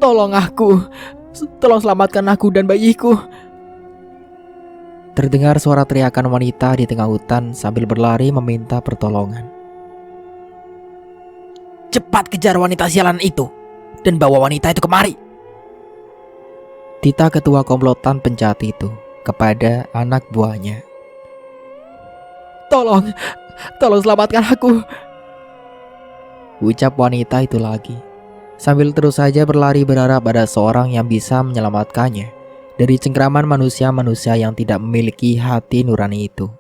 Tolong aku, tolong selamatkan aku dan bayiku. Terdengar suara teriakan wanita di tengah hutan sambil berlari meminta pertolongan. Cepat kejar wanita sialan itu dan bawa wanita itu kemari. Tita ketua komplotan penjahat itu kepada anak buahnya. Tolong selamatkan aku, ucap wanita itu lagi, sambil terus saja berlari berharap ada seorang yang bisa menyelamatkannya dari cengkraman manusia-manusia yang tidak memiliki hati nurani itu.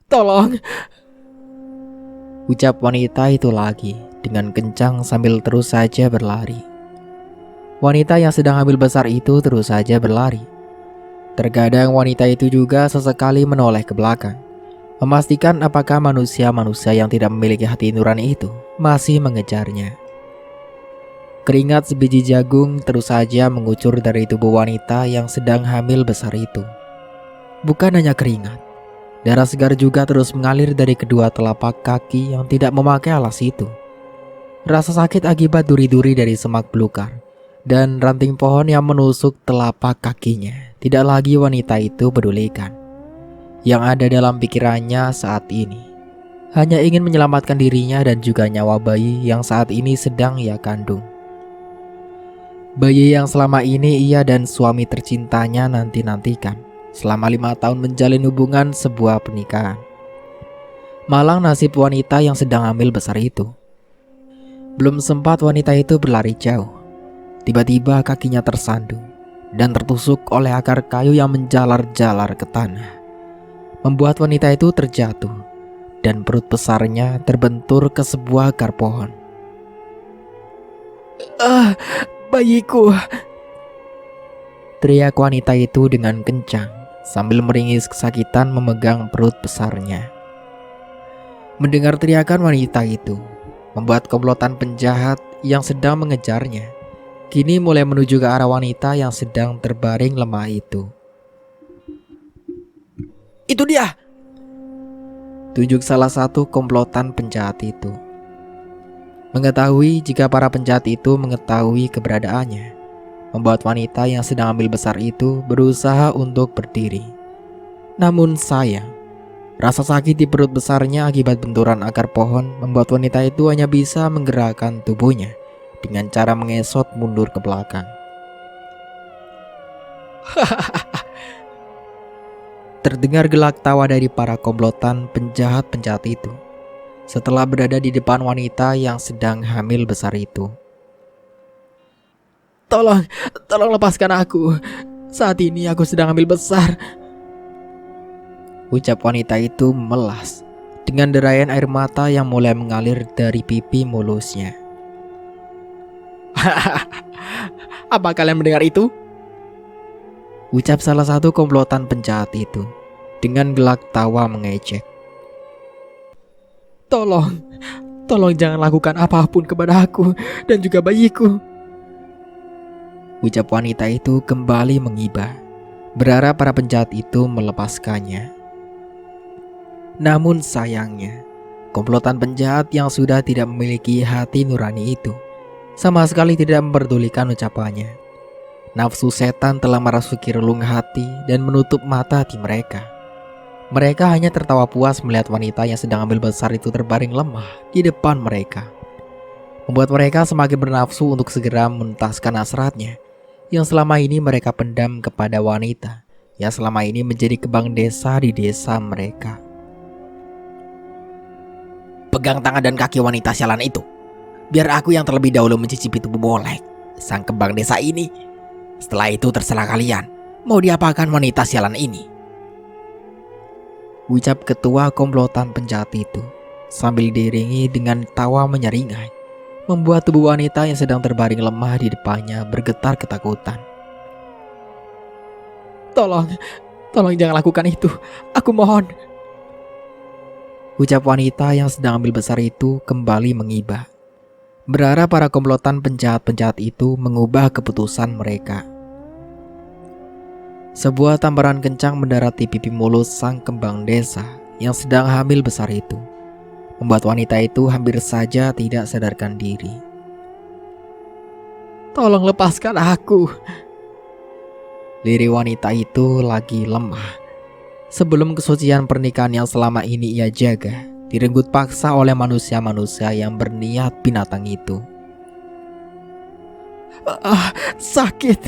Tolong, ucap wanita itu lagi dengan kencang sambil terus saja berlari. Wanita yang sedang hamil besar itu terus saja berlari. Terkadang wanita itu juga sesekali menoleh ke belakang, memastikan apakah manusia-manusia yang tidak memiliki hati nurani itu masih mengejarnya. Keringat sebiji jagung terus saja mengucur dari tubuh wanita yang sedang hamil besar itu. Bukan hanya keringat, darah segar juga terus mengalir dari kedua telapak kaki yang tidak memakai alas itu. Rasa sakit akibat duri-duri dari semak belukar dan ranting pohon yang menusuk telapak kakinya tidak lagi wanita itu pedulikan. Yang ada dalam pikirannya saat ini hanya ingin menyelamatkan dirinya dan juga nyawa bayi yang saat ini sedang ia kandung. Bayi yang selama ini ia dan suami tercintanya nanti-nantikan selama 5 tahun menjalin hubungan sebuah pernikahan. Malang nasib wanita yang sedang hamil besar itu. Belum sempat wanita itu berlari jauh, tiba-tiba kakinya tersandung dan tertusuk oleh akar kayu yang menjalar-jalar ke tanah, membuat wanita itu terjatuh dan perut besarnya terbentur ke sebuah akar pohon. Bayiku, teriak wanita itu dengan kencang sambil meringis kesakitan memegang perut besarnya. Mendengar teriakan wanita itu membuat komplotan penjahat yang sedang mengejarnya kini mulai menuju ke arah wanita yang sedang terbaring lemah itu. Itu dia, tunjuk salah satu komplotan penjahat itu. Mengetahui jika para penjahat itu mengetahui keberadaannya, membuat wanita yang sedang hamil besar itu berusaha untuk berdiri. Namun sayang, rasa sakit di perut besarnya akibat benturan akar pohon membuat wanita itu hanya bisa menggerakkan tubuhnya dengan cara mengesot mundur ke belakang. Terdengar gelak tawa dari para komplotan penjahat-penjahat itu setelah berada di depan wanita yang sedang hamil besar itu. Tolong lepaskan aku. Saat ini aku sedang hamil besar, ucap wanita itu memelas dengan derayan air mata yang mulai mengalir dari pipi mulusnya. Apa kalian mendengar itu? Ucap salah satu komplotan penjahat itu dengan gelak tawa mengejek. Tolong jangan lakukan apapun kepada aku dan juga bayiku, ucap wanita itu kembali mengibah, berharap para penjahat itu melepaskannya. Namun sayangnya, komplotan penjahat yang sudah tidak memiliki hati nurani itu sama sekali tidak memperdulikan ucapannya. Nafsu setan telah merasuki relung hati dan menutup mata hati mereka. Mereka hanya tertawa puas melihat wanita yang sedang hamil besar itu terbaring lemah di depan mereka, membuat mereka semakin bernafsu untuk segera menuntaskan hasratnya yang selama ini mereka pendam kepada wanita yang selama ini menjadi kebang desa di desa mereka. Pegang tangan dan kaki wanita sialan itu, biar aku yang terlebih dahulu mencicipi tubuh Molek, sang kebang desa ini. Setelah itu terserah kalian mau diapakan wanita sialan ini, ucap ketua komplotan penjahat itu sambil diiringi dengan tawa menyeringai, membuat tubuh wanita yang sedang terbaring lemah di depannya bergetar ketakutan. Tolong jangan lakukan itu, aku mohon, ucap wanita yang sedang hamil besar itu kembali mengibah, berharap para komplotan penjahat-penjahat itu mengubah keputusan mereka. Sebuah tamparan kencang mendarat di pipi mulus sang kembang desa yang sedang hamil besar itu, membuat wanita itu hampir saja tidak sadarkan diri. Tolong lepaskan aku. Lirih wanita itu lagi lemah. Sebelum kesucian pernikahan yang selama ini ia jaga direnggut paksa oleh manusia-manusia yang berniat binatang itu. Sakit.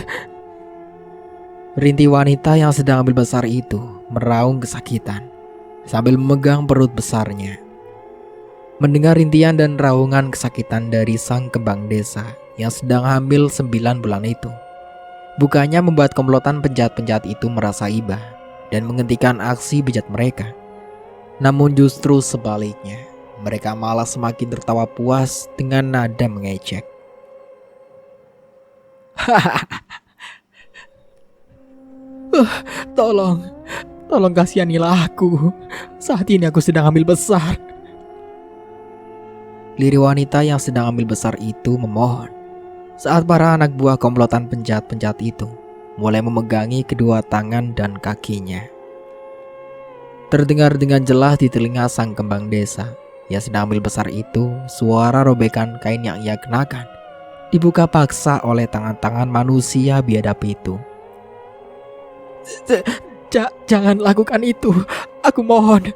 Rintih wanita yang sedang ambil besar itu meraung kesakitan sambil memegang perut besarnya. Mendengar rintihan dan raungan kesakitan dari sang kembang desa yang sedang hamil 9 bulan itu, bukannya membuat komplotan penjahat-penjahat itu merasa iba dan menghentikan aksi bejat mereka. Namun justru sebaliknya, mereka malah semakin tertawa puas dengan nada mengejek. Tolong kasihanilah aku. Saat ini aku sedang hamil besar. Lirih wanita yang sedang hamil besar itu memohon saat para anak buah komplotan penjahat-penjahat itu mulai memegangi kedua tangan dan kakinya. Terdengar dengan jelas di telinga sang kembang desa yang sedang hamil besar itu suara robekan kain yang ia kenakan dibuka paksa oleh tangan-tangan manusia biadab itu. Jangan lakukan itu, aku mohon.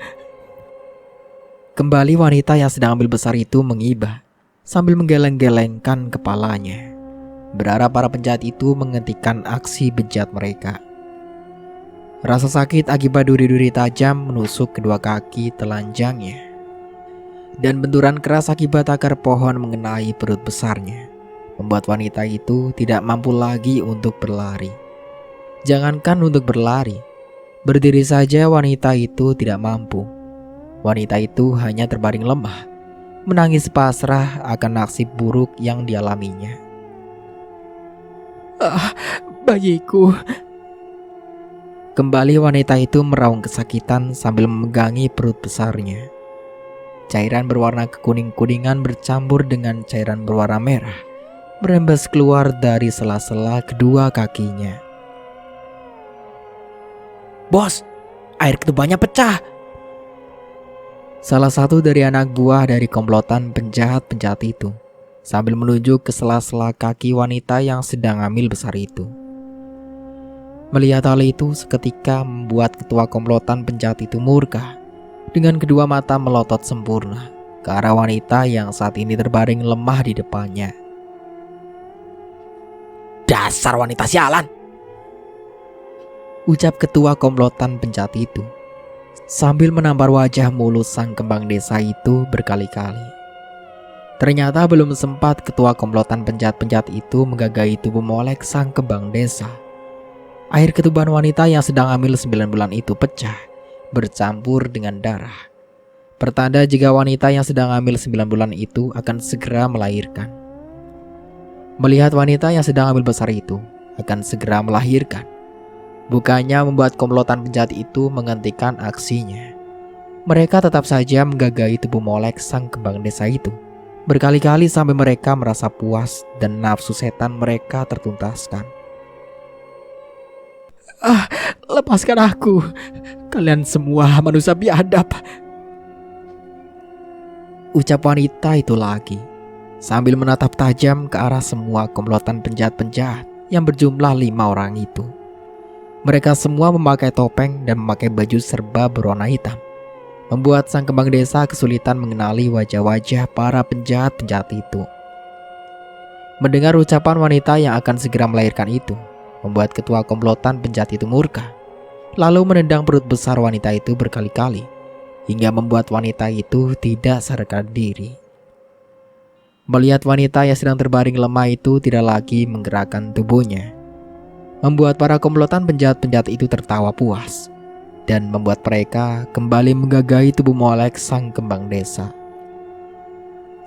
Kembali wanita yang sedang ambil besar itu mengibah sambil menggeleng-gelengkan kepalanya, berharap para penjahat itu menghentikan aksi bejat mereka. Rasa sakit akibat duri-duri tajam menusuk kedua kaki telanjangnya, dan benturan keras akibat akar pohon mengenai perut besarnya membuat wanita itu tidak mampu lagi untuk berlari. Jangankan untuk berlari, berdiri saja wanita itu tidak mampu. Wanita itu hanya terbaring lemah, menangis pasrah akan nasib buruk yang dialaminya. Bayiku. Kembali wanita itu meraung kesakitan sambil memegangi perut besarnya. Cairan berwarna kekuning-kuningan bercampur dengan cairan berwarna merah merembes keluar dari sela-sela kedua kakinya. Bos, air ketubannya pecah. Salah satu dari anak buah dari komplotan penjahat-penjahat itu sambil menunjuk ke sela-sela kaki wanita yang sedang hamil besar itu. Melihat hal itu seketika membuat ketua komplotan penjahat itu murka dengan kedua mata melotot sempurna ke arah wanita yang saat ini terbaring lemah di depannya. Dasar wanita sialan, ucap ketua komplotan penjahat itu sambil menampar wajah mulus sang kembang desa itu berkali-kali. Ternyata belum sempat ketua komplotan penjahat-penjahat itu menggagahi tubuh molek sang kembang desa, air ketuban wanita yang sedang hamil 9 bulan itu pecah bercampur dengan darah. Pertanda jika wanita yang sedang hamil 9 bulan itu akan segera melahirkan. Melihat wanita yang sedang hamil besar itu akan segera melahirkan, bukannya membuat komplotan penjahat itu menghentikan aksinya. Mereka tetap saja menggagahi tubuh molek sang kembang desa itu berkali-kali sampai mereka merasa puas dan nafsu setan mereka tertuntaskan. Lepaskan aku. Kalian semua manusia biadab, ucap wanita itu lagi sambil menatap tajam ke arah semua komplotan penjahat-penjahat yang berjumlah 5 orang itu. Mereka semua memakai topeng dan memakai baju serba berwarna hitam, membuat sang kembang desa kesulitan mengenali wajah-wajah para penjahat-penjahat itu. Mendengar ucapan wanita yang akan segera melahirkan itu, membuat ketua komplotan penjahat itu murka, lalu menendang perut besar wanita itu berkali-kali, hingga membuat wanita itu tidak sadarkan diri. Melihat wanita yang sedang terbaring lemah itu tidak lagi menggerakkan tubuhnya, membuat para komplotan penjahat-penjahat itu tertawa puas dan membuat mereka kembali menggagahi tubuh molek sang kembang desa.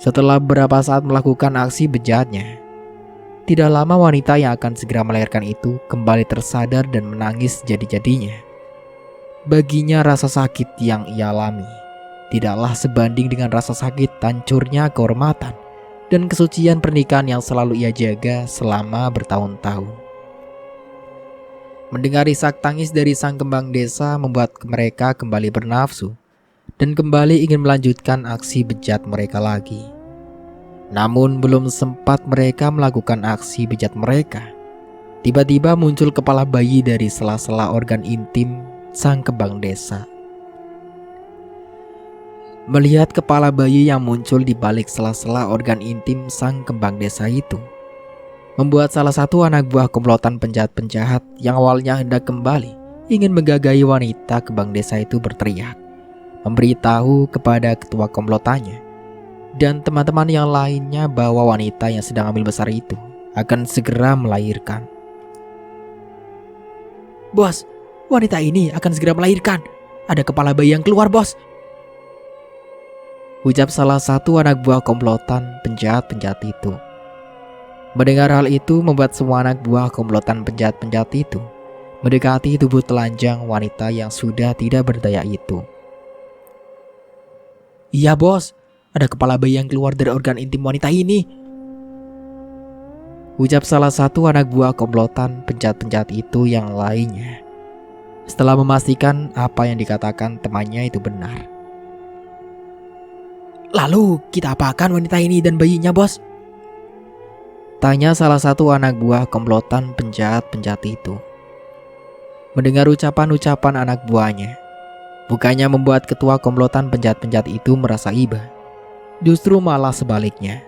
Setelah beberapa saat melakukan aksi bejatnya, tidak lama wanita yang akan segera melahirkan itu kembali tersadar dan menangis jadi-jadinya. Baginya rasa sakit yang ia alami tidaklah sebanding dengan rasa sakit hancurnya kehormatan dan kesucian pernikahan yang selalu ia jaga selama bertahun-tahun. Mendengar isak tangis dari sang kembang desa membuat mereka kembali bernafsu dan kembali ingin melanjutkan aksi bejat mereka lagi. Namun belum sempat mereka melakukan aksi bejat mereka, tiba-tiba muncul kepala bayi dari sela-sela organ intim sang kembang desa. Melihat kepala bayi yang muncul di balik sela-sela organ intim sang kembang desa itu, membuat salah satu anak buah komplotan penjahat-penjahat yang awalnya hendak kembali ingin menggagahi wanita kembang desa itu berteriak, memberitahu kepada ketua komplotannya dan teman-teman yang lainnya bahwa wanita yang sedang hamil besar itu akan segera melahirkan. "Bos, wanita ini akan segera melahirkan. Ada kepala bayi yang keluar, bos," ucap salah satu anak buah komplotan penjahat-penjahat itu. Mendengar hal itu membuat semua anak buah komplotan penjahat-penjahat itu mendekati tubuh telanjang wanita yang sudah tidak berdaya itu. "Iya, bos, ada kepala bayi yang keluar dari organ intim wanita ini," ucap salah satu anak buah komplotan penjahat-penjahat itu yang lainnya, setelah memastikan apa yang dikatakan temannya itu benar. "Lalu kita apakan wanita ini dan bayinya, bos?" tanya salah satu anak buah komplotan penjahat-penjahat itu. Mendengar ucapan-ucapan anak buahnya, bukannya membuat ketua komplotan penjahat-penjahat itu merasa iba, justru malah sebaliknya.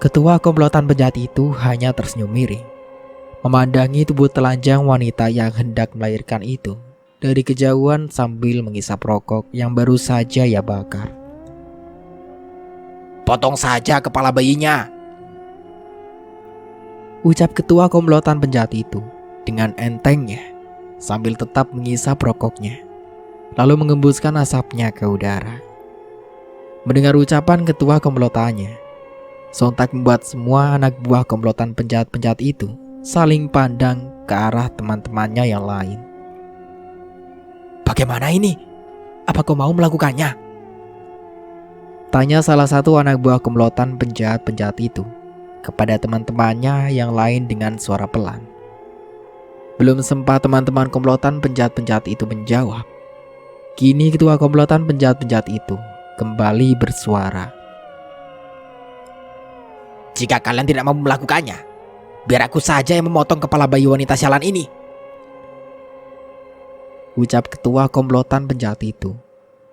Ketua komplotan penjahat itu hanya tersenyum miring, memandangi tubuh telanjang wanita yang hendak melahirkan itu dari kejauhan sambil menghisap rokok yang baru saja ia bakar. "Potong saja kepala bayinya," ucap ketua komplotan penjahat itu dengan entengnya sambil tetap menghisap rokoknya, lalu mengembuskan asapnya ke udara. Mendengar ucapan ketua komplotannya, sontak membuat semua anak buah komplotan penjahat-penjahat itu saling pandang ke arah teman-temannya yang lain. "Bagaimana ini? Apa kau mau melakukannya?" tanya salah satu anak buah komplotan penjahat-penjahat itu kepada teman-temannya yang lain dengan suara pelan. Belum sempat teman-teman komplotan penjahat-penjahat itu menjawab, kini ketua komplotan penjahat-penjahat itu kembali bersuara. "Jika kalian tidak mau melakukannya, biar aku saja yang memotong kepala bayi wanita sialan ini," ucap ketua komplotan penjahat itu,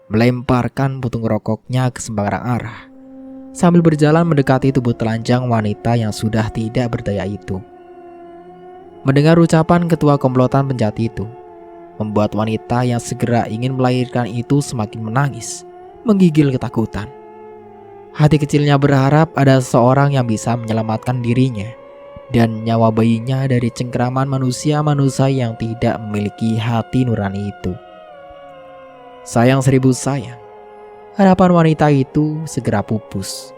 melemparkan putung rokoknya ke sembarang arah, sambil berjalan mendekati tubuh telanjang wanita yang sudah tidak berdaya itu. Mendengar ucapan ketua komplotan penjahat itu, membuat wanita yang segera ingin melahirkan itu semakin menangis, menggigil ketakutan. Hati kecilnya berharap ada seorang yang bisa menyelamatkan dirinya dan nyawa bayinya dari cengkeraman manusia-manusia yang tidak memiliki hati nurani itu. Sayang seribu sayang, harapan wanita itu segera pupus,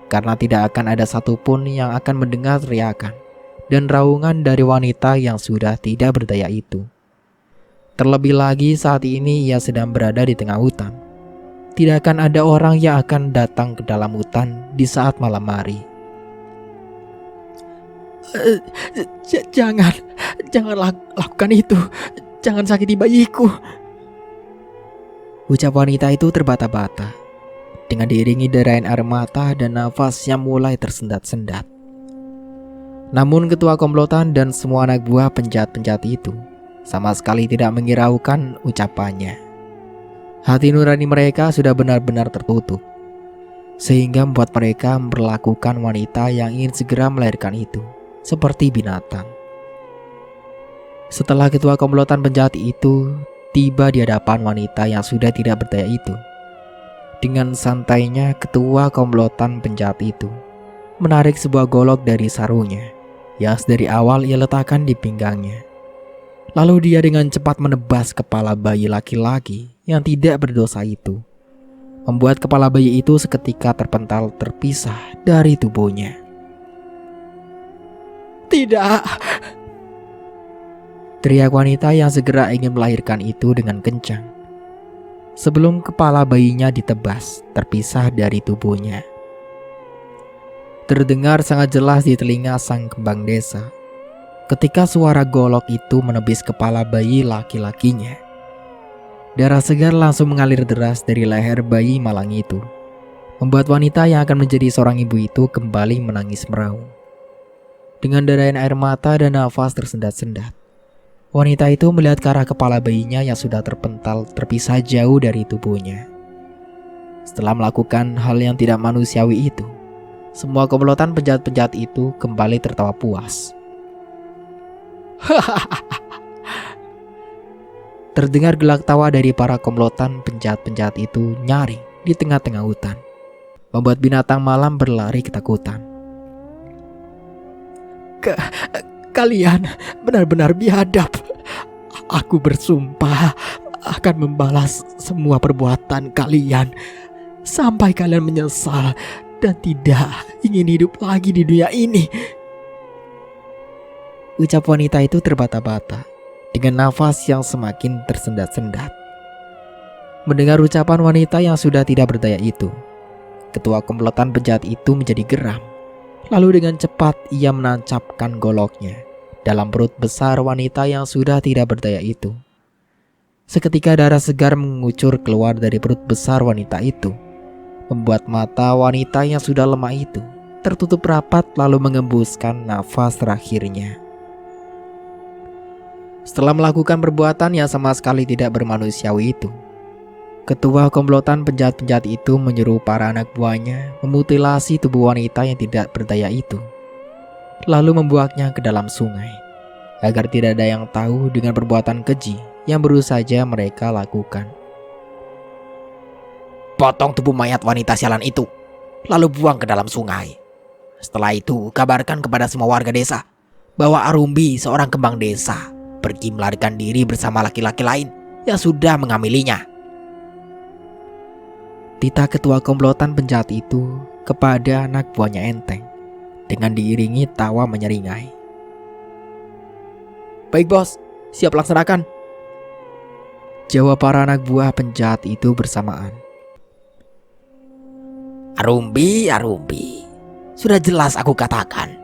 karena tidak akan ada satupun yang akan mendengar teriakan dan raungan dari wanita yang sudah tidak berdaya itu. Terlebih lagi saat ini ia sedang berada di tengah hutan. Tidak akan ada orang yang akan datang ke dalam hutan di saat malam hari. Jangan lakukan itu. Jangan sakiti bayiku," ucap wanita itu terbata-bata, dengan diiringi derayan air mata dan nafas yang mulai tersendat-sendat. Namun ketua komplotan dan semua anak buah penjahat-penjahat itu sama sekali tidak menghiraukan ucapannya. Hati nurani mereka sudah benar-benar tertutup, sehingga membuat mereka memperlakukan wanita yang ingin segera melahirkan itu seperti binatang. Setelah ketua komplotan penjahat itu tiba di hadapan wanita yang sudah tidak berdaya itu, dengan santainya ketua komplotan penjahat itu menarik sebuah golok dari sarungnya yang dari awal ia letakkan di pinggangnya. Lalu dia dengan cepat menebas kepala bayi laki-laki yang tidak berdosa itu, membuat kepala bayi itu seketika terpental terpisah dari tubuhnya. "Tidak!" teriak wanita yang segera ingin melahirkan itu dengan kencang, sebelum kepala bayinya ditebas terpisah dari tubuhnya. Terdengar sangat jelas di telinga sang kembang desa ketika suara golok itu menebis kepala bayi laki-lakinya. Darah segar langsung mengalir deras dari leher bayi malang itu, membuat wanita yang akan menjadi seorang ibu itu kembali menangis meraung. Dengan derayan air mata dan nafas tersendat-sendat, wanita itu melihat ke arah kepala bayinya yang sudah terpental terpisah jauh dari tubuhnya. Setelah melakukan hal yang tidak manusiawi itu, semua komplotan penjahat-penjahat itu kembali tertawa puas. Terdengar gelak tawa dari para komplotan penjahat-penjahat itu nyaring di tengah-tengah hutan, membuat binatang malam berlari ketakutan. Kalian benar-benar biadab. Aku bersumpah akan membalas semua perbuatan kalian sampai kalian menyesal dan tidak ingin hidup lagi di dunia ini. Ucap wanita itu terbata-bata dengan nafas yang semakin tersendat-sendat. Mendengar ucapan wanita yang sudah tidak berdaya itu, ketua komplotan penjahat itu menjadi geram. Lalu dengan cepat ia menancapkan goloknya dalam perut besar wanita yang sudah tidak berdaya itu. Seketika darah segar mengucur keluar dari perut besar wanita itu, membuat mata wanita yang sudah lemah itu tertutup rapat lalu mengembuskan nafas terakhirnya. Setelah melakukan perbuatan yang sama sekali tidak bermanusiawi itu, ketua komplotan penjahat-penjahat itu menyuruh para anak buahnya memutilasi tubuh wanita yang tidak berdaya itu, lalu membuangnya ke dalam sungai, agar tidak ada yang tahu dengan perbuatan keji yang baru saja mereka lakukan. Potong tubuh mayat wanita sialan itu, lalu buang ke dalam sungai. Setelah itu, kabarkan kepada semua warga desa bahwa Arumbi, seorang kembang desa, pergi melarikan diri bersama laki-laki lain yang sudah mengamilinya. Titah ketua komplotan penjahat itu kepada anak buahnya Enteng dengan diiringi tawa menyeringai. Baik bos, siap laksanakan, jawab para anak buah penjahat itu bersamaan. Arumbi, sudah jelas aku katakan,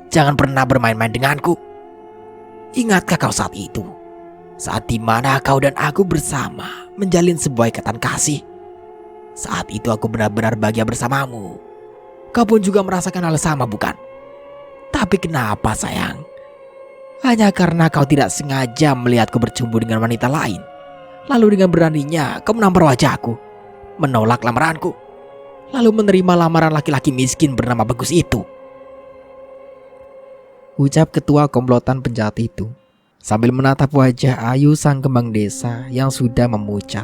jangan pernah bermain-main denganku. Ingatkah kau saat itu? Saat dimana kau dan aku bersama menjalin sebuah ikatan kasih. Saat itu aku benar-benar bahagia bersamamu. Kau pun juga merasakan hal sama bukan? Tapi kenapa sayang? Hanya karena kau tidak sengaja melihatku bercumbu dengan wanita lain, lalu dengan beraninya kau menampar wajahku, menolak lamaranku, lalu menerima lamaran laki-laki miskin bernama Bagus itu. Ucap ketua komplotan penjahat itu sambil menatap wajah Ayu sang kembang desa yang sudah memucat.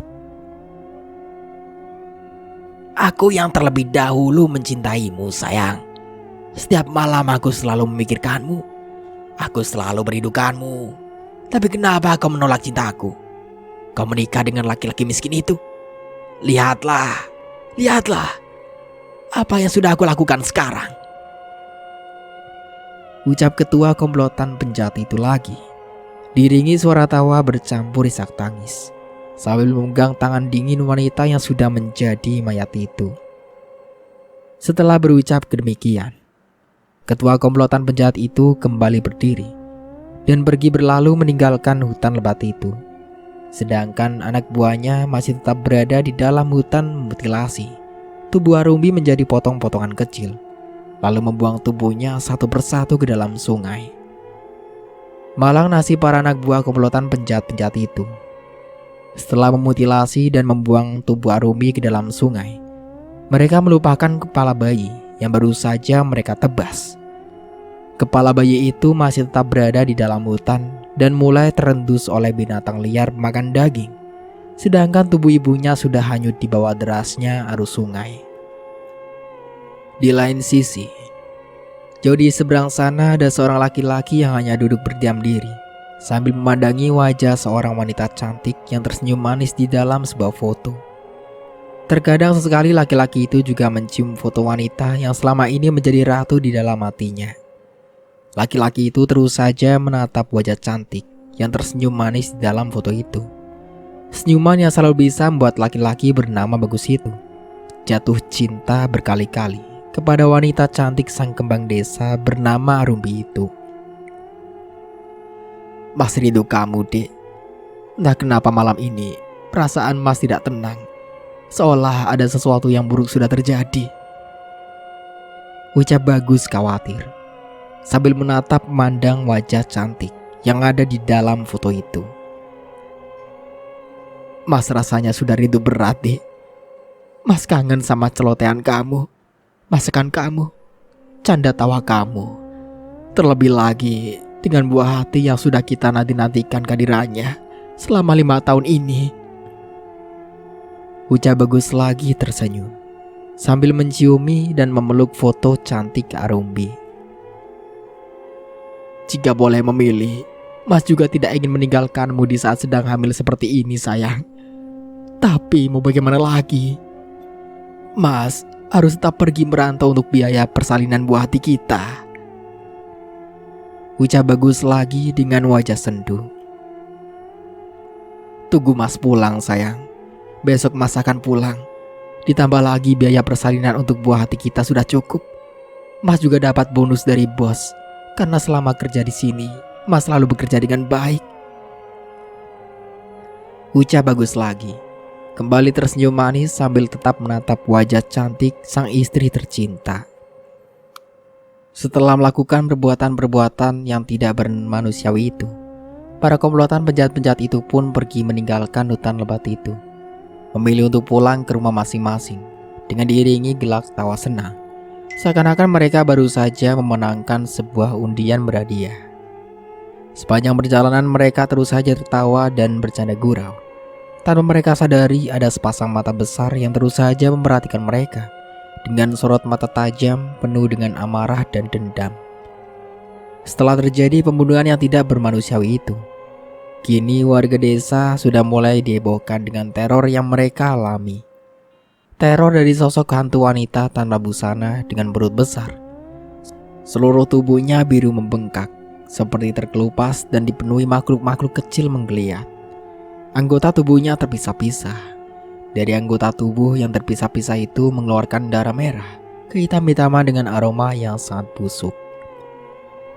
Aku yang terlebih dahulu mencintaimu sayang. Setiap malam aku selalu memikirkanmu. Aku selalu merindukanmu. Tapi kenapa kau menolak cintaku? Kau menikah dengan laki-laki miskin itu. Lihatlah. Apa yang sudah aku lakukan sekarang? Ucap ketua komplotan penjahat itu lagi, diiringi suara tawa bercampur isak tangis, sambil memegang tangan dingin wanita yang sudah menjadi mayat itu. Setelah berucap kedemikian, ketua komplotan penjahat itu kembali berdiri dan pergi berlalu meninggalkan hutan lebat itu. Sedangkan anak buahnya masih tetap berada di dalam hutan memutilasi tubuh Arumbi menjadi potong-potongan kecil, lalu membuang tubuhnya satu persatu ke dalam sungai. Malang nasib para anak buah komplotan penjahat-penjahat itu. Setelah memutilasi dan membuang tubuh Arumbi ke dalam sungai, mereka melupakan kepala bayi yang baru saja mereka tebas. Kepala bayi itu masih tetap berada di dalam hutan dan mulai terendus oleh binatang liar makan daging, sedangkan tubuh ibunya sudah hanyut di bawah derasnya arus sungai. Di lain sisi, jauh di seberang sana ada seorang laki-laki yang hanya duduk berdiam diri sambil memandangi wajah seorang wanita cantik yang tersenyum manis di dalam sebuah foto. Terkadang sesekali laki-laki itu juga mencium foto wanita yang selama ini menjadi ratu di dalam hatinya. Laki-laki itu terus saja menatap wajah cantik yang tersenyum manis di dalam foto itu. Senyuman yang selalu bisa membuat laki-laki bernama Bagus itu jatuh cinta berkali-kali kepada wanita cantik sang kembang desa bernama Arumbi itu. Mas rindu kamu, Dek. Entah kenapa malam ini perasaan Mas tidak tenang. seolah ada sesuatu yang buruk sudah terjadi. Ucap Bagus khawatir sambil menatap memandang wajah cantik yang ada di dalam foto itu. Mas rasanya sudah rindu berat, Dik. Mas kangen sama celotehan kamu, masakan kamu, canda tawa kamu. Terlebih lagi dengan buah hati yang sudah kita nanti-nantikan kehadirannya selama 5 tahun ini. Ucap Bagus lagi tersenyum sambil menciumi dan memeluk foto cantik Arumbi. Jika boleh memilih, Mas juga tidak ingin meninggalkanmu di saat sedang hamil seperti ini, sayang. Tapi mau bagaimana lagi? Mas harus tetap pergi merantau untuk biaya persalinan buah hati kita. Ucap Bagus lagi dengan wajah sendu. Tunggu Mas pulang, sayang. Besok Mas akan pulang. Ditambah lagi biaya persalinan untuk buah hati kita sudah cukup. Mas juga dapat bonus dari bos karena selama kerja di sini Mas selalu bekerja dengan baik. Ucap Bagus lagi, kembali tersenyum manis sambil tetap menatap wajah cantik sang istri tercinta. Setelah melakukan perbuatan-perbuatan yang tidak bermanusiawi itu, para komplotan penjahat-penjahat itu pun pergi meninggalkan hutan lebat itu, memilih untuk pulang ke rumah masing-masing dengan diiringi gelak tawa senang, seakan-akan mereka baru saja memenangkan sebuah undian berhadiah. Sepanjang perjalanan mereka terus saja tertawa dan bercanda gurau, tanpa mereka sadari ada sepasang mata besar yang terus saja memperhatikan mereka dengan sorot mata tajam penuh dengan amarah dan dendam. Setelah terjadi pembunuhan yang tidak bermanusiawi itu, kini warga desa sudah mulai dihebohkan dengan teror yang mereka alami. Teror dari sosok hantu wanita tanpa busana dengan perut besar. Seluruh tubuhnya biru membengkak, seperti terkelupas dan dipenuhi makhluk-makhluk kecil menggeliat. Anggota tubuhnya terpisah-pisah. Dari anggota tubuh yang terpisah-pisah itu mengeluarkan darah merah, kehitam-hitaman dengan aroma yang sangat busuk.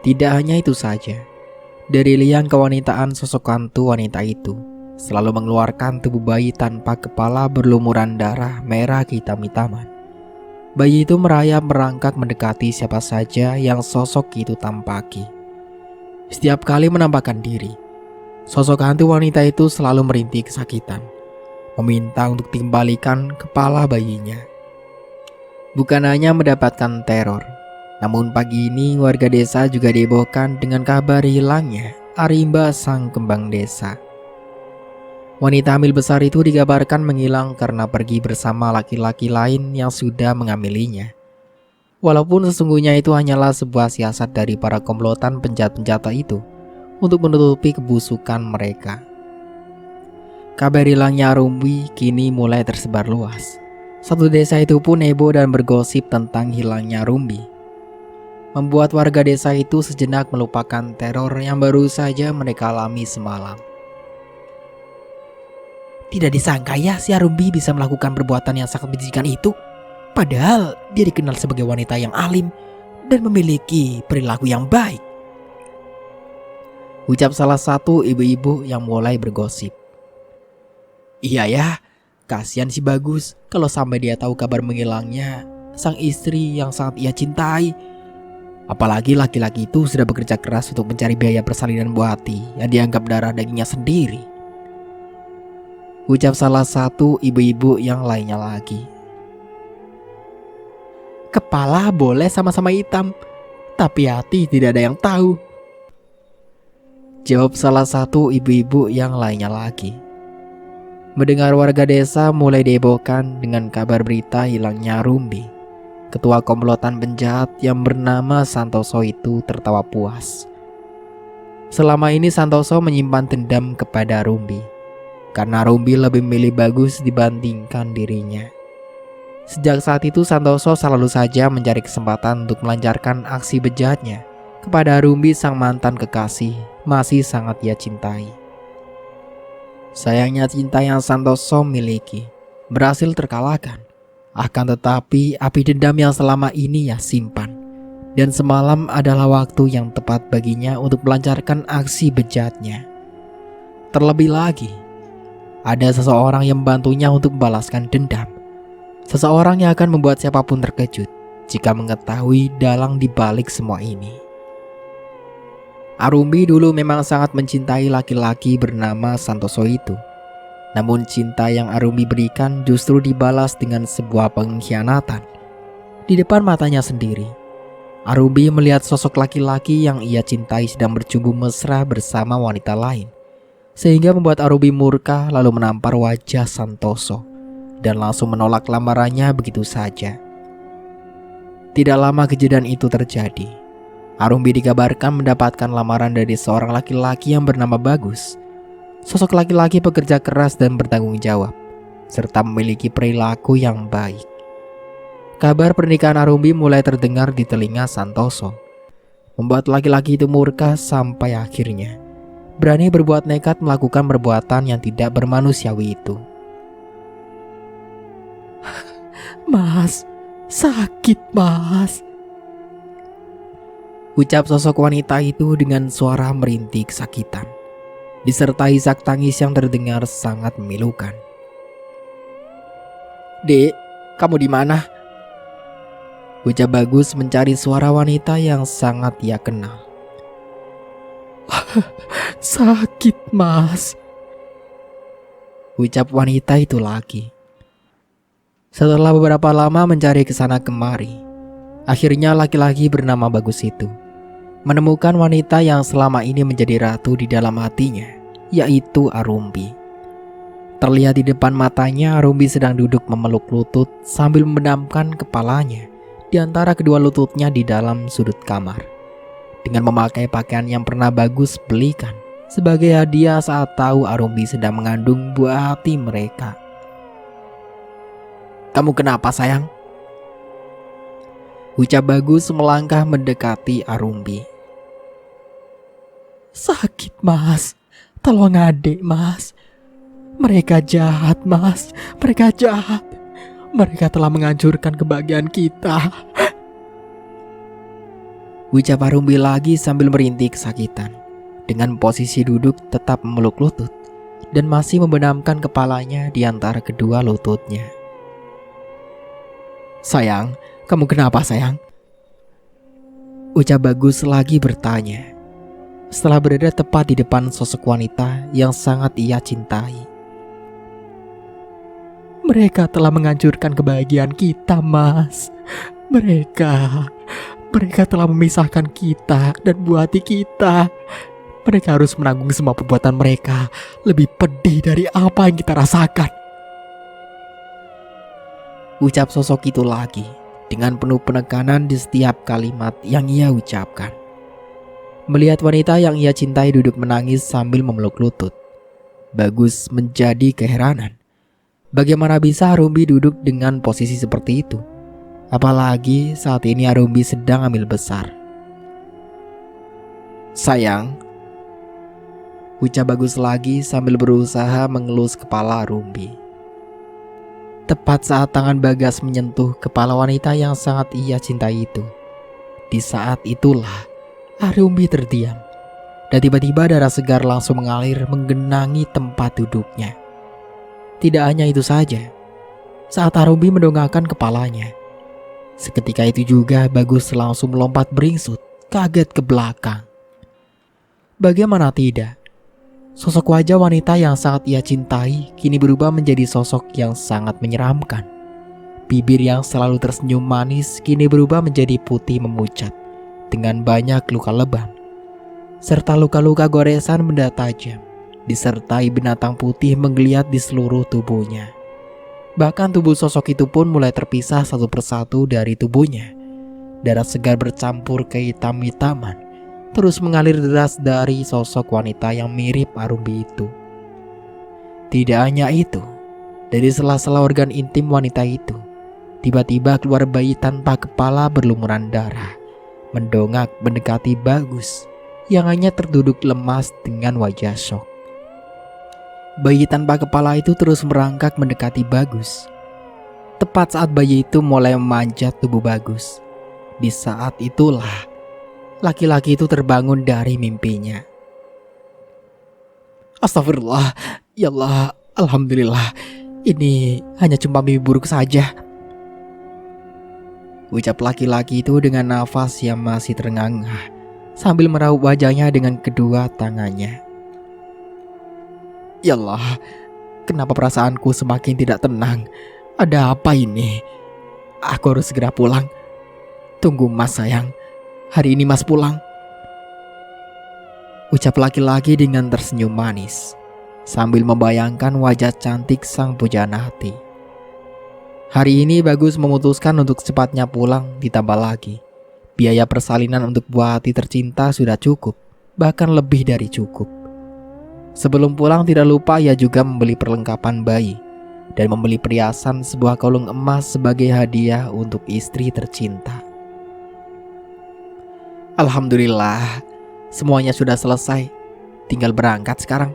Tidak hanya itu saja. Dari liang kewanitaan sosok hantu wanita itu selalu mengeluarkan tubuh bayi tanpa kepala berlumuran darah merah kehitam-hitaman. Bayi itu merayap merangkak mendekati siapa saja yang sosok itu tampaki. Setiap kali menampakkan diri, sosok hantu wanita itu selalu merintih kesakitan, meminta untuk dikembalikan kepala bayinya. Bukan hanya mendapatkan teror, namun pagi ini warga desa juga dihebohkan dengan kabar hilangnya Arimba sang kembang desa. Wanita hamil besar itu dikabarkan menghilang karena pergi bersama laki-laki lain yang sudah mengamilinya. Walaupun sesungguhnya itu hanyalah sebuah siasat dari para komplotan penjahat-penjahat itu untuk menutupi kebusukan mereka. Kabar hilangnya Arumbi kini mulai tersebar luas. Satu desa itu pun heboh dan bergosip tentang hilangnya Arumbi, membuat warga desa itu sejenak melupakan teror yang baru saja mereka alami semalam. Tidak disangka ya si Arumbi bisa melakukan perbuatan yang sangat menjijikan itu. Padahal dia dikenal sebagai wanita yang alim dan memiliki perilaku yang baik. Ucap salah satu ibu-ibu yang mulai bergosip. Iya ya, kasihan si Bagus kalau sampai dia tahu kabar menghilangnya sang istri yang sangat ia cintai. Apalagi laki-laki itu sudah bekerja keras untuk mencari biaya persalinan buah hati yang dianggap darah dagingnya sendiri. Ucap salah satu ibu-ibu yang lainnya lagi. Kepala boleh sama-sama hitam, tapi hati tidak ada yang tahu. Jawab salah satu ibu-ibu yang lainnya lagi. Mendengar warga desa mulai dihebohkan dengan kabar berita hilangnya Arumbi, ketua komplotan penjahat yang bernama Santoso itu tertawa puas. Selama ini Santoso menyimpan dendam kepada Arumbi, karena Arumbi lebih memilih Bagus dibandingkan dirinya. Sejak saat itu Santoso selalu saja mencari kesempatan untuk melancarkan aksi bejatnya kepada Arumbi sang mantan kekasih masih sangat ia cintai. Sayangnya cinta yang Santoso miliki berhasil terkalahkan. Akan tetapi api dendam yang selama ini ia simpan, dan semalam adalah waktu yang tepat baginya untuk melancarkan aksi bejatnya. Terlebih lagi, Ada seseorang yang membantunya untuk membalaskan dendam. Seseorang yang akan membuat siapapun terkejut jika mengetahui dalang di balik semua ini. Arumbi dulu memang sangat mencintai laki-laki bernama Santoso itu. Namun cinta yang Arumbi berikan justru dibalas dengan sebuah pengkhianatan. Di depan matanya sendiri, Arumbi melihat sosok laki-laki yang ia cintai sedang bercumbu mesra bersama wanita lain. Sehingga membuat Arumbi murka lalu menampar wajah Santoso dan langsung menolak lamarannya begitu saja. Tidak lama kejadian itu terjadi. Arumbi dikabarkan mendapatkan lamaran dari seorang laki-laki yang bernama Bagus. Sosok laki-laki pekerja keras dan bertanggung jawab, serta memiliki perilaku yang baik. Kabar pernikahan Arumbi mulai terdengar di telinga Santoso, membuat laki-laki itu murka sampai akhirnya berani berbuat nekat melakukan perbuatan yang tidak bermanusiawi itu. Mas, sakit mas. Ucap sosok wanita itu dengan suara merintih kesakitan, disertai isak tangis yang terdengar sangat memilukan. Dek, kamu di mana? Ucap Bagus mencari suara wanita yang sangat ia kenal. Sakit mas. Ucap wanita itu lagi. Setelah beberapa lama mencari kesana kemari, akhirnya laki-laki bernama Bagus itu menemukan wanita yang selama ini menjadi ratu di dalam hatinya, yaitu Arumbi. Terlihat di depan matanya Arumbi sedang duduk memeluk lutut sambil membenamkan kepalanya di antara kedua lututnya di dalam sudut kamar, dengan memakai pakaian yang pernah Bagus belikan sebagai hadiah saat tahu Arumbi sedang mengandung buah hati mereka. Kamu kenapa sayang? Ucap Bagus melangkah mendekati Arumbi. Sakit mas, tolong adik mas. Mereka jahat mas, mereka jahat. Mereka telah menghancurkan kebahagiaan kita. Ucap Arumbi lagi sambil merintih kesakitan, dengan posisi duduk tetap memeluk lutut dan masih membenamkan kepalanya di antara kedua lututnya. Sayang, kamu kenapa sayang? Ucap Bagus lagi bertanya, setelah berada tepat di depan sosok wanita yang sangat ia cintai. Mereka telah menghancurkan kebahagiaan kita mas. Mereka telah memisahkan kita dan buah hati kita. Mereka harus menanggung semua perbuatan mereka. Lebih pedih dari apa yang kita rasakan. Ucap sosok itu lagi dengan penuh penekanan di setiap kalimat yang ia ucapkan. Melihat wanita yang ia cintai duduk menangis sambil memeluk lutut, Bagus menjadi keheranan. Bagaimana bisa Arumbi duduk dengan posisi seperti itu? Apalagi saat ini Arumbi sedang hamil besar. Sayang, ucap Bagus lagi sambil berusaha mengelus kepala Arumbi. Tepat saat tangan Bagas menyentuh kepala wanita yang sangat ia cintai itu, di saat itulah Arumbi terdiam, dan tiba-tiba darah segar langsung mengalir menggenangi tempat duduknya. Tidak hanya itu saja, saat Arumbi mendongakkan kepalanya, seketika itu juga Bagus langsung melompat beringsut kaget ke belakang. Bagaimana tidak? Sosok wajah wanita yang sangat ia cintai kini berubah menjadi sosok yang sangat menyeramkan. Bibir yang selalu tersenyum manis kini berubah menjadi putih memucat dengan banyak luka lebam, serta luka-luka goresan benda tajam, disertai binatang putih menggeliat di seluruh tubuhnya. Bahkan tubuh sosok itu pun mulai terpisah satu persatu dari tubuhnya. Darah segar bercampur kehitam-hitaman terus mengalir deras dari sosok wanita yang mirip Arumbi itu. Tidak hanya itu, dari sela-sela organ intim wanita itu, tiba-tiba keluar bayi tanpa kepala berlumuran darah, mendongak mendekati Bagus yang hanya terduduk lemas dengan wajah syok. Bayi tanpa kepala itu terus merangkak mendekati Bagus. Tepat saat bayi itu mulai memanjat tubuh Bagus, di saat itulah laki-laki itu terbangun dari mimpinya. Astagfirullah, ya Allah, Alhamdulillah, ini hanya cuma mimpi buruk saja, ucap laki-laki itu dengan nafas yang masih terengah-engah sambil meraup wajahnya dengan kedua tangannya. Ya Allah, kenapa perasaanku semakin tidak tenang? Ada apa ini? Aku harus segera pulang. Tunggu Mas sayang, hari ini Mas pulang, ucap laki-laki dengan tersenyum manis sambil membayangkan wajah cantik sang pujana hati. Hari ini Bagus memutuskan untuk secepatnya pulang, ditambah lagi biaya persalinan untuk buah hati tercinta sudah cukup, bahkan lebih dari cukup. Sebelum pulang tidak lupa ia juga membeli perlengkapan bayi dan membeli perhiasan sebuah kalung emas sebagai hadiah untuk istri tercinta. Alhamdulillah, semuanya sudah selesai, tinggal berangkat sekarang,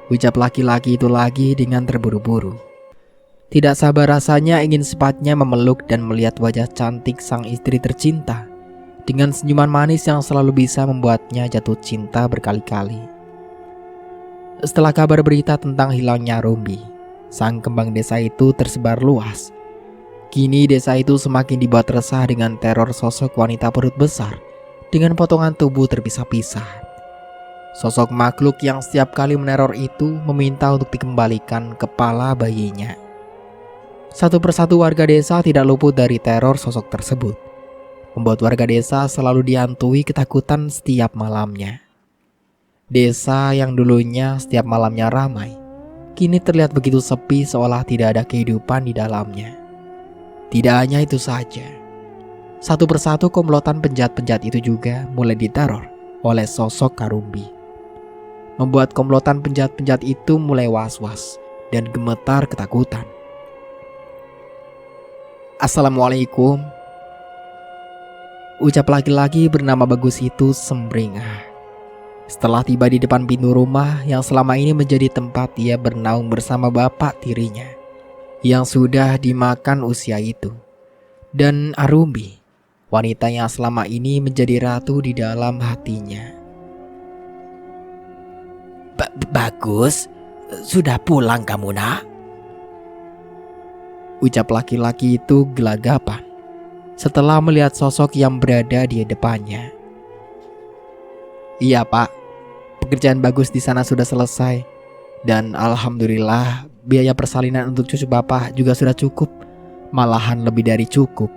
ucap laki-laki itu lagi dengan terburu-buru. Tidak sabar rasanya ingin sepatnya memeluk dan melihat wajah cantik sang istri tercinta dengan senyuman manis yang selalu bisa membuatnya jatuh cinta berkali-kali. Setelah kabar berita tentang hilangnya Rumbi, sang kembang desa itu tersebar luas. Kini desa itu semakin dibuat resah dengan teror sosok wanita perut besar dengan potongan tubuh terpisah-pisah. Sosok makhluk yang setiap kali meneror itu meminta untuk dikembalikan kepala bayinya. Satu persatu warga desa tidak luput dari teror sosok tersebut, membuat warga desa selalu dihantui ketakutan setiap malamnya. Desa yang dulunya setiap malamnya ramai, kini terlihat begitu sepi seolah tidak ada kehidupan di dalamnya. Tidak hanya itu saja, satu persatu komplotan penjahat-penjahat itu juga mulai diteror oleh sosok Karumbi, membuat komplotan penjahat-penjahat itu mulai was-was dan gemetar ketakutan. Assalamualaikum, ucap laki-laki bernama Bagus itu sumringah setelah tiba di depan pintu rumah yang selama ini menjadi tempat ia bernaung bersama bapak tirinya yang sudah dimakan usia itu, dan Arumbi, wanita yang selama ini menjadi ratu di dalam hatinya. Bagus, sudah pulang kamu nak? Ucap laki-laki itu gelagapan setelah melihat sosok yang berada di depannya. Iya Pak, pekerjaan Bagus di sana sudah selesai dan alhamdulillah biaya persalinan untuk cucu Bapak juga sudah cukup, malahan lebih dari cukup.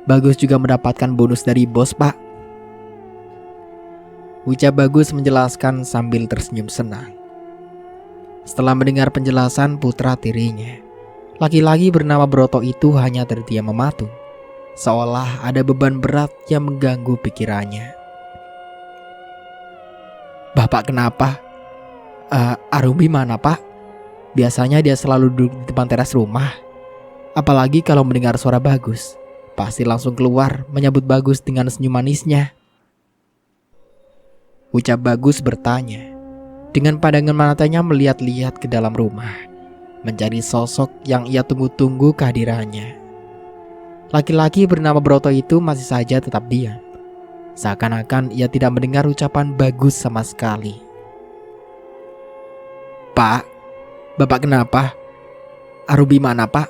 Bagus juga mendapatkan bonus dari bos Pak, ucap Bagus menjelaskan sambil tersenyum senang. Setelah mendengar penjelasan putra tirinya, laki-laki bernama Broto itu hanya terdiam mematung, seolah ada beban berat yang mengganggu pikirannya. Bapak kenapa? Arumbi mana Pak? Biasanya dia selalu duduk di depan teras rumah. Apalagi kalau mendengar suara Bagus, pasti langsung keluar menyambut Bagus dengan senyum manisnya, ucap Bagus bertanya dengan pandangan matanya melihat-lihat ke dalam rumah, mencari sosok yang ia tunggu-tunggu kehadirannya. Laki-laki bernama Broto itu masih saja tetap diam, seakan-akan ia tidak mendengar ucapan Bagus sama sekali. Pak, Bapak kenapa? Arumbi mana Pak?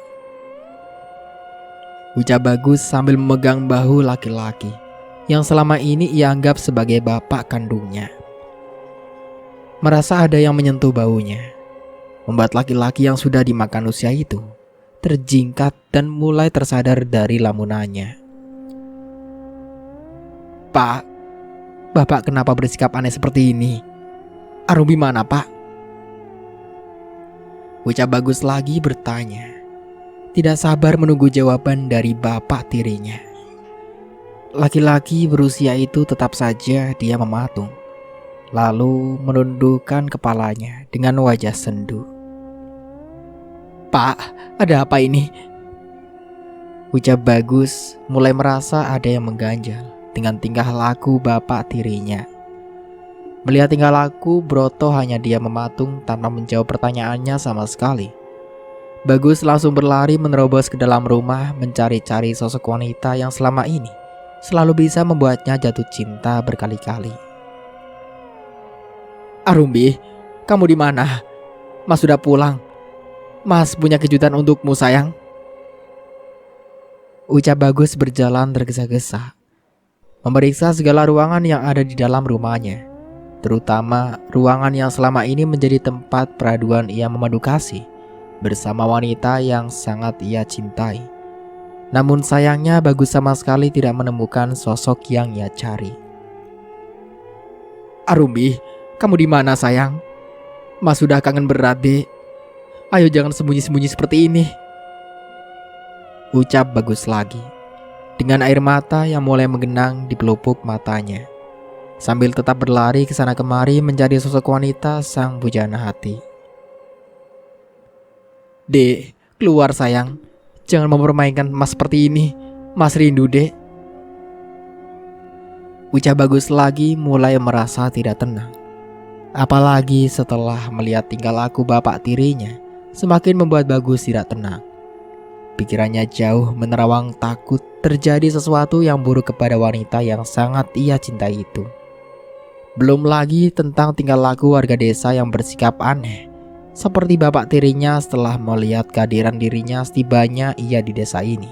Ucap Bagus sambil memegang bahu laki-laki yang selama ini ia anggap sebagai bapak kandungnya. Merasa ada yang menyentuh baunya, membuat laki-laki yang sudah dimakan usia itu terjingkat dan mulai tersadar dari lamunannya. Pak, Bapak kenapa bersikap aneh seperti ini? Arumbi mana Pak? Ucap Bagus lagi bertanya, tidak sabar menunggu jawaban dari bapak tirinya. Laki-laki berusia itu tetap saja dia mematung, lalu menundukkan kepalanya dengan wajah sendu. Pak, ada apa ini? Ucap Bagus mulai merasa ada yang mengganjal dengan tingkah laku bapak tirinya. Melihat tingkah laku Broto hanya dia mematung tanpa menjawab pertanyaannya sama sekali. Bagus langsung berlari menerobos ke dalam rumah mencari-cari sosok wanita yang selama ini selalu bisa membuatnya jatuh cinta berkali-kali. Arumbi, kamu di mana? Mas sudah pulang. Mas punya kejutan untukmu sayang. Ucap Bagus berjalan tergesa-gesa, memeriksa segala ruangan yang ada di dalam rumahnya, terutama ruangan yang selama ini menjadi tempat peraduan ia memadu kasih bersama wanita yang sangat ia cintai. Namun sayangnya Bagus sama sekali tidak menemukan sosok yang ia cari. Arumbi, kamu di mana sayang? Mas sudah kangen berat, Dek. Ayo jangan sembunyi-sembunyi seperti ini. Ucap Bagus lagi, dengan air mata yang mulai menggenang di pelupuk matanya, sambil tetap berlari ke sana kemari mencari sosok wanita sang pujana hati. Dek, keluar sayang. Jangan mempermainkan Mas seperti ini. Mas rindu, Dek. Ucap Bagus lagi mulai merasa tidak tenang. Apalagi setelah melihat tingkah laku bapak tirinya semakin membuat Bagus tidak tenang. Pikirannya jauh menerawang takut terjadi sesuatu yang buruk kepada wanita yang sangat ia cintai itu. Belum lagi tentang tingkah laku warga desa yang bersikap aneh, seperti bapak tirinya setelah melihat kehadiran dirinya setibanya ia di desa ini.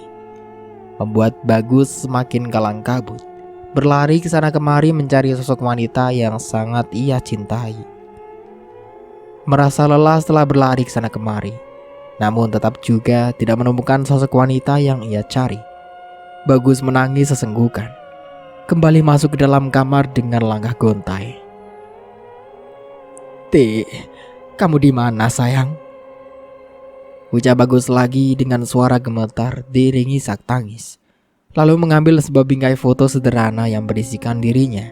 Membuat Bagus semakin kalang kabut, berlari ke sana kemari mencari sosok wanita yang sangat ia cintai. Merasa lelah setelah berlari ke sana kemari, namun tetap juga tidak menemukan sosok wanita yang ia cari. Bagus menangis sesenggukan, kembali masuk ke dalam kamar dengan langkah gontai. Dek, kamu di mana sayang? Ucap Bagus lagi dengan suara gemetar diiringi isak tangis, lalu mengambil sebuah bingkai foto sederhana yang berisikan dirinya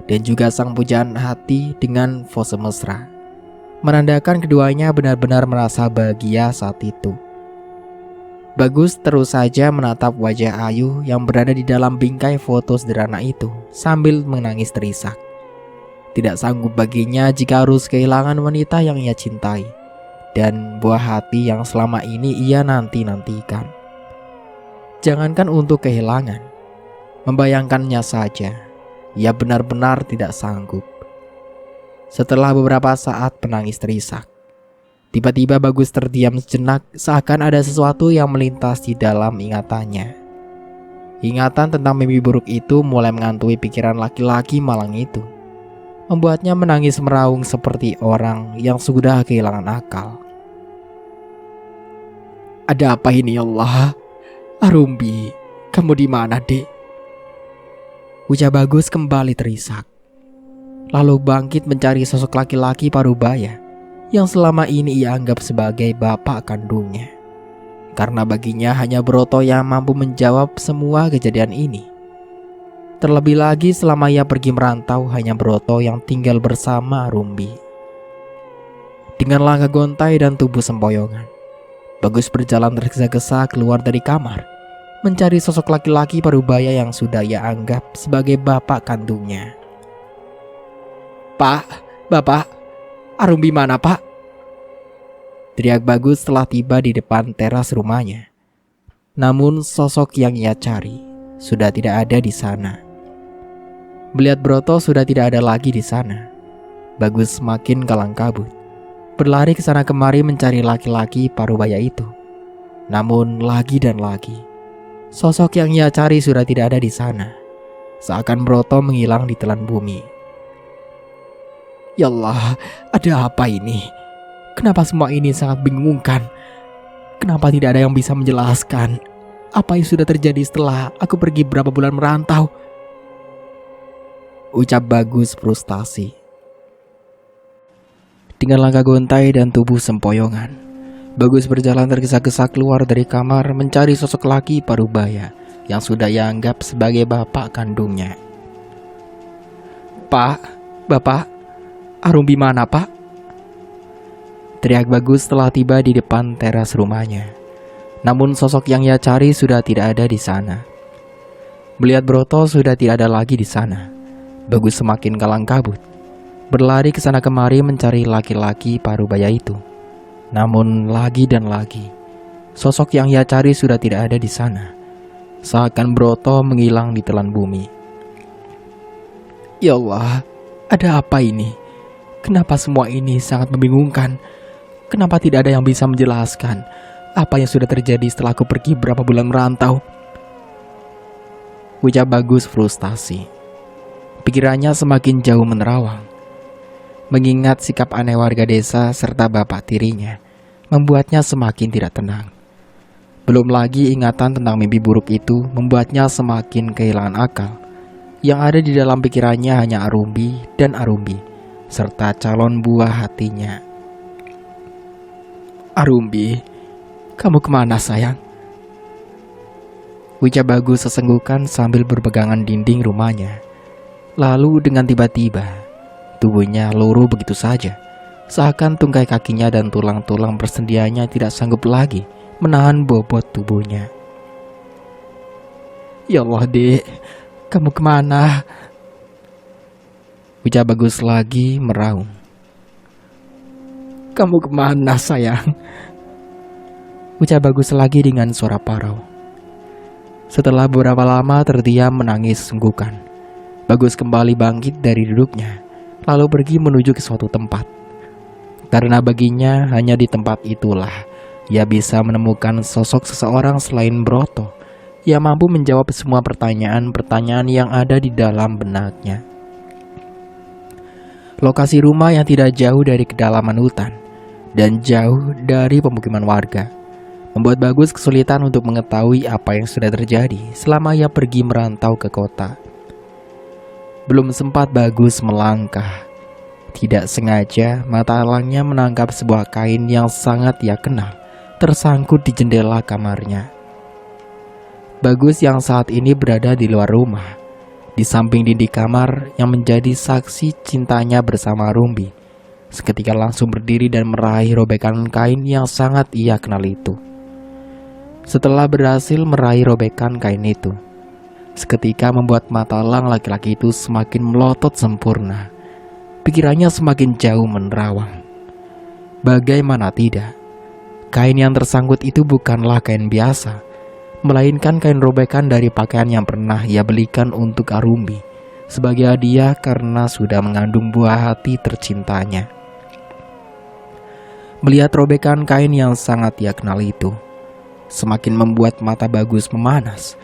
dan juga sang pujaan hati dengan pose mesra, menandakan keduanya benar-benar merasa bahagia saat itu. Bagus terus saja menatap wajah Ayu yang berada di dalam bingkai foto sederhana itu sambil menangis terisak. Tidak sanggup baginya jika harus kehilangan wanita yang ia cintai dan buah hati yang selama ini ia nanti-nantikan. Jangankan untuk kehilangan, membayangkannya saja ia benar-benar tidak sanggup. Setelah beberapa saat menangis terisak, tiba-tiba Bagus terdiam sejenak seakan ada sesuatu yang melintas di dalam ingatannya. Ingatan tentang mimpi buruk itu mulai menghantui pikiran laki-laki malang itu, membuatnya menangis meraung seperti orang yang sudah kehilangan akal. Ada apa ini ya Allah? Arumbi, kamu di mana, Dek? Ucap Bagus kembali terisak, lalu bangkit mencari sosok laki-laki parubaya yang selama ini ia anggap sebagai bapak kandungnya. Karena baginya hanya Broto yang mampu menjawab semua kejadian ini. Terlebih lagi selama ia pergi merantau hanya Broto yang tinggal bersama Arumbi. Dengan langkah gontai dan tubuh sempoyongan, Bagus berjalan tergesa-gesa keluar dari kamar, mencari sosok laki-laki parubaya yang sudah ia anggap sebagai bapak kandungnya. Pak, Bapak, Arumbi mana, Pak? Teriak Bagus setelah tiba di depan teras rumahnya. Namun sosok yang ia cari sudah tidak ada di sana. Melihat Broto sudah tidak ada lagi di sana, Bagus semakin kalang kabut, berlari ke sana kemari mencari laki-laki parubaya itu. Namun lagi dan lagi, sosok yang ia cari sudah tidak ada di sana, seakan Broto menghilang di telan bumi. Ya Allah, ada apa ini? Kenapa semua ini sangat membingungkan? Kenapa tidak ada yang bisa menjelaskan apa yang sudah terjadi setelah aku pergi berapa bulan merantau? Ucap Bagus frustasi. Dengan langkah gontai dan tubuh sempoyongan, Bagus berjalan tergesa-gesa keluar dari kamar mencari sosok laki parubaya yang sudah ia anggap sebagai bapak kandungnya. Pak, Bapak, Arumbi mana, Pak? Teriak Bagus setelah tiba di depan teras rumahnya. Namun sosok yang ia cari sudah tidak ada di sana. Melihat Broto sudah tidak ada lagi di sana, Bagus semakin kalang kabut, berlari ke sana kemari mencari laki-laki parubaya itu. Namun lagi dan lagi, sosok yang ia cari sudah tidak ada di sana, seakan Broto menghilang di telan bumi. Ya Allah, ada apa ini? Kenapa semua ini sangat membingungkan? Kenapa tidak ada yang bisa menjelaskan apa yang sudah terjadi setelah aku pergi berapa bulan merantau? Ucap Bagus frustasi. Pikirannya semakin jauh menerawang. Mengingat sikap aneh warga desa serta bapak tirinya, membuatnya semakin tidak tenang. Belum lagi ingatan tentang mimpi buruk itu membuatnya semakin kehilangan akal. Yang ada di dalam pikirannya hanya Arumbi dan Arumbi, serta calon buah hatinya. Arumbi, kamu kemana sayang? Ucap Bagus sesenggukan sambil berpegangan dinding rumahnya. Lalu dengan tiba-tiba, tubuhnya luruh begitu saja. Seakan tungkai kakinya dan tulang-tulang bersendiannya tidak sanggup lagi menahan bobot tubuhnya. Ya Allah, Dek, kamu kemana? Ucap Bagus lagi meraung. Kamu kemana sayang? Ucap Bagus lagi dengan suara parau. Setelah beberapa lama terdiam menangis sunggukan, Bagus kembali bangkit dari duduknya, lalu pergi menuju ke suatu tempat. Karena baginya hanya di tempat itulah ia bisa menemukan sosok seseorang selain Broto yang mampu menjawab semua pertanyaan-pertanyaan yang ada di dalam benaknya. Lokasi rumah yang tidak jauh dari kedalaman hutan dan jauh dari pemukiman warga membuat Bagus kesulitan untuk mengetahui apa yang sudah terjadi selama ia pergi merantau ke kota. Belum sempat Bagus melangkah, tidak sengaja mata elangnya menangkap sebuah kain yang sangat ia kenal tersangkut di jendela kamarnya. Bagus yang saat ini berada di luar rumah, di samping dinding kamar yang menjadi saksi cintanya bersama Rumbi, seketika langsung berdiri dan meraih robekan kain yang sangat ia kenal itu. Setelah berhasil meraih robekan kain itu, seketika membuat mata elang laki-laki itu semakin melotot sempurna. Pikirannya semakin jauh menerawang. Bagaimana tidak, kain yang tersangkut itu bukanlah kain biasa, melainkan kain robekan dari pakaian yang pernah ia belikan untuk Arumbi sebagai hadiah karena sudah mengandung buah hati tercintanya. Melihat robekan kain yang sangat ia kenal itu, semakin membuat mata Bagus memanas.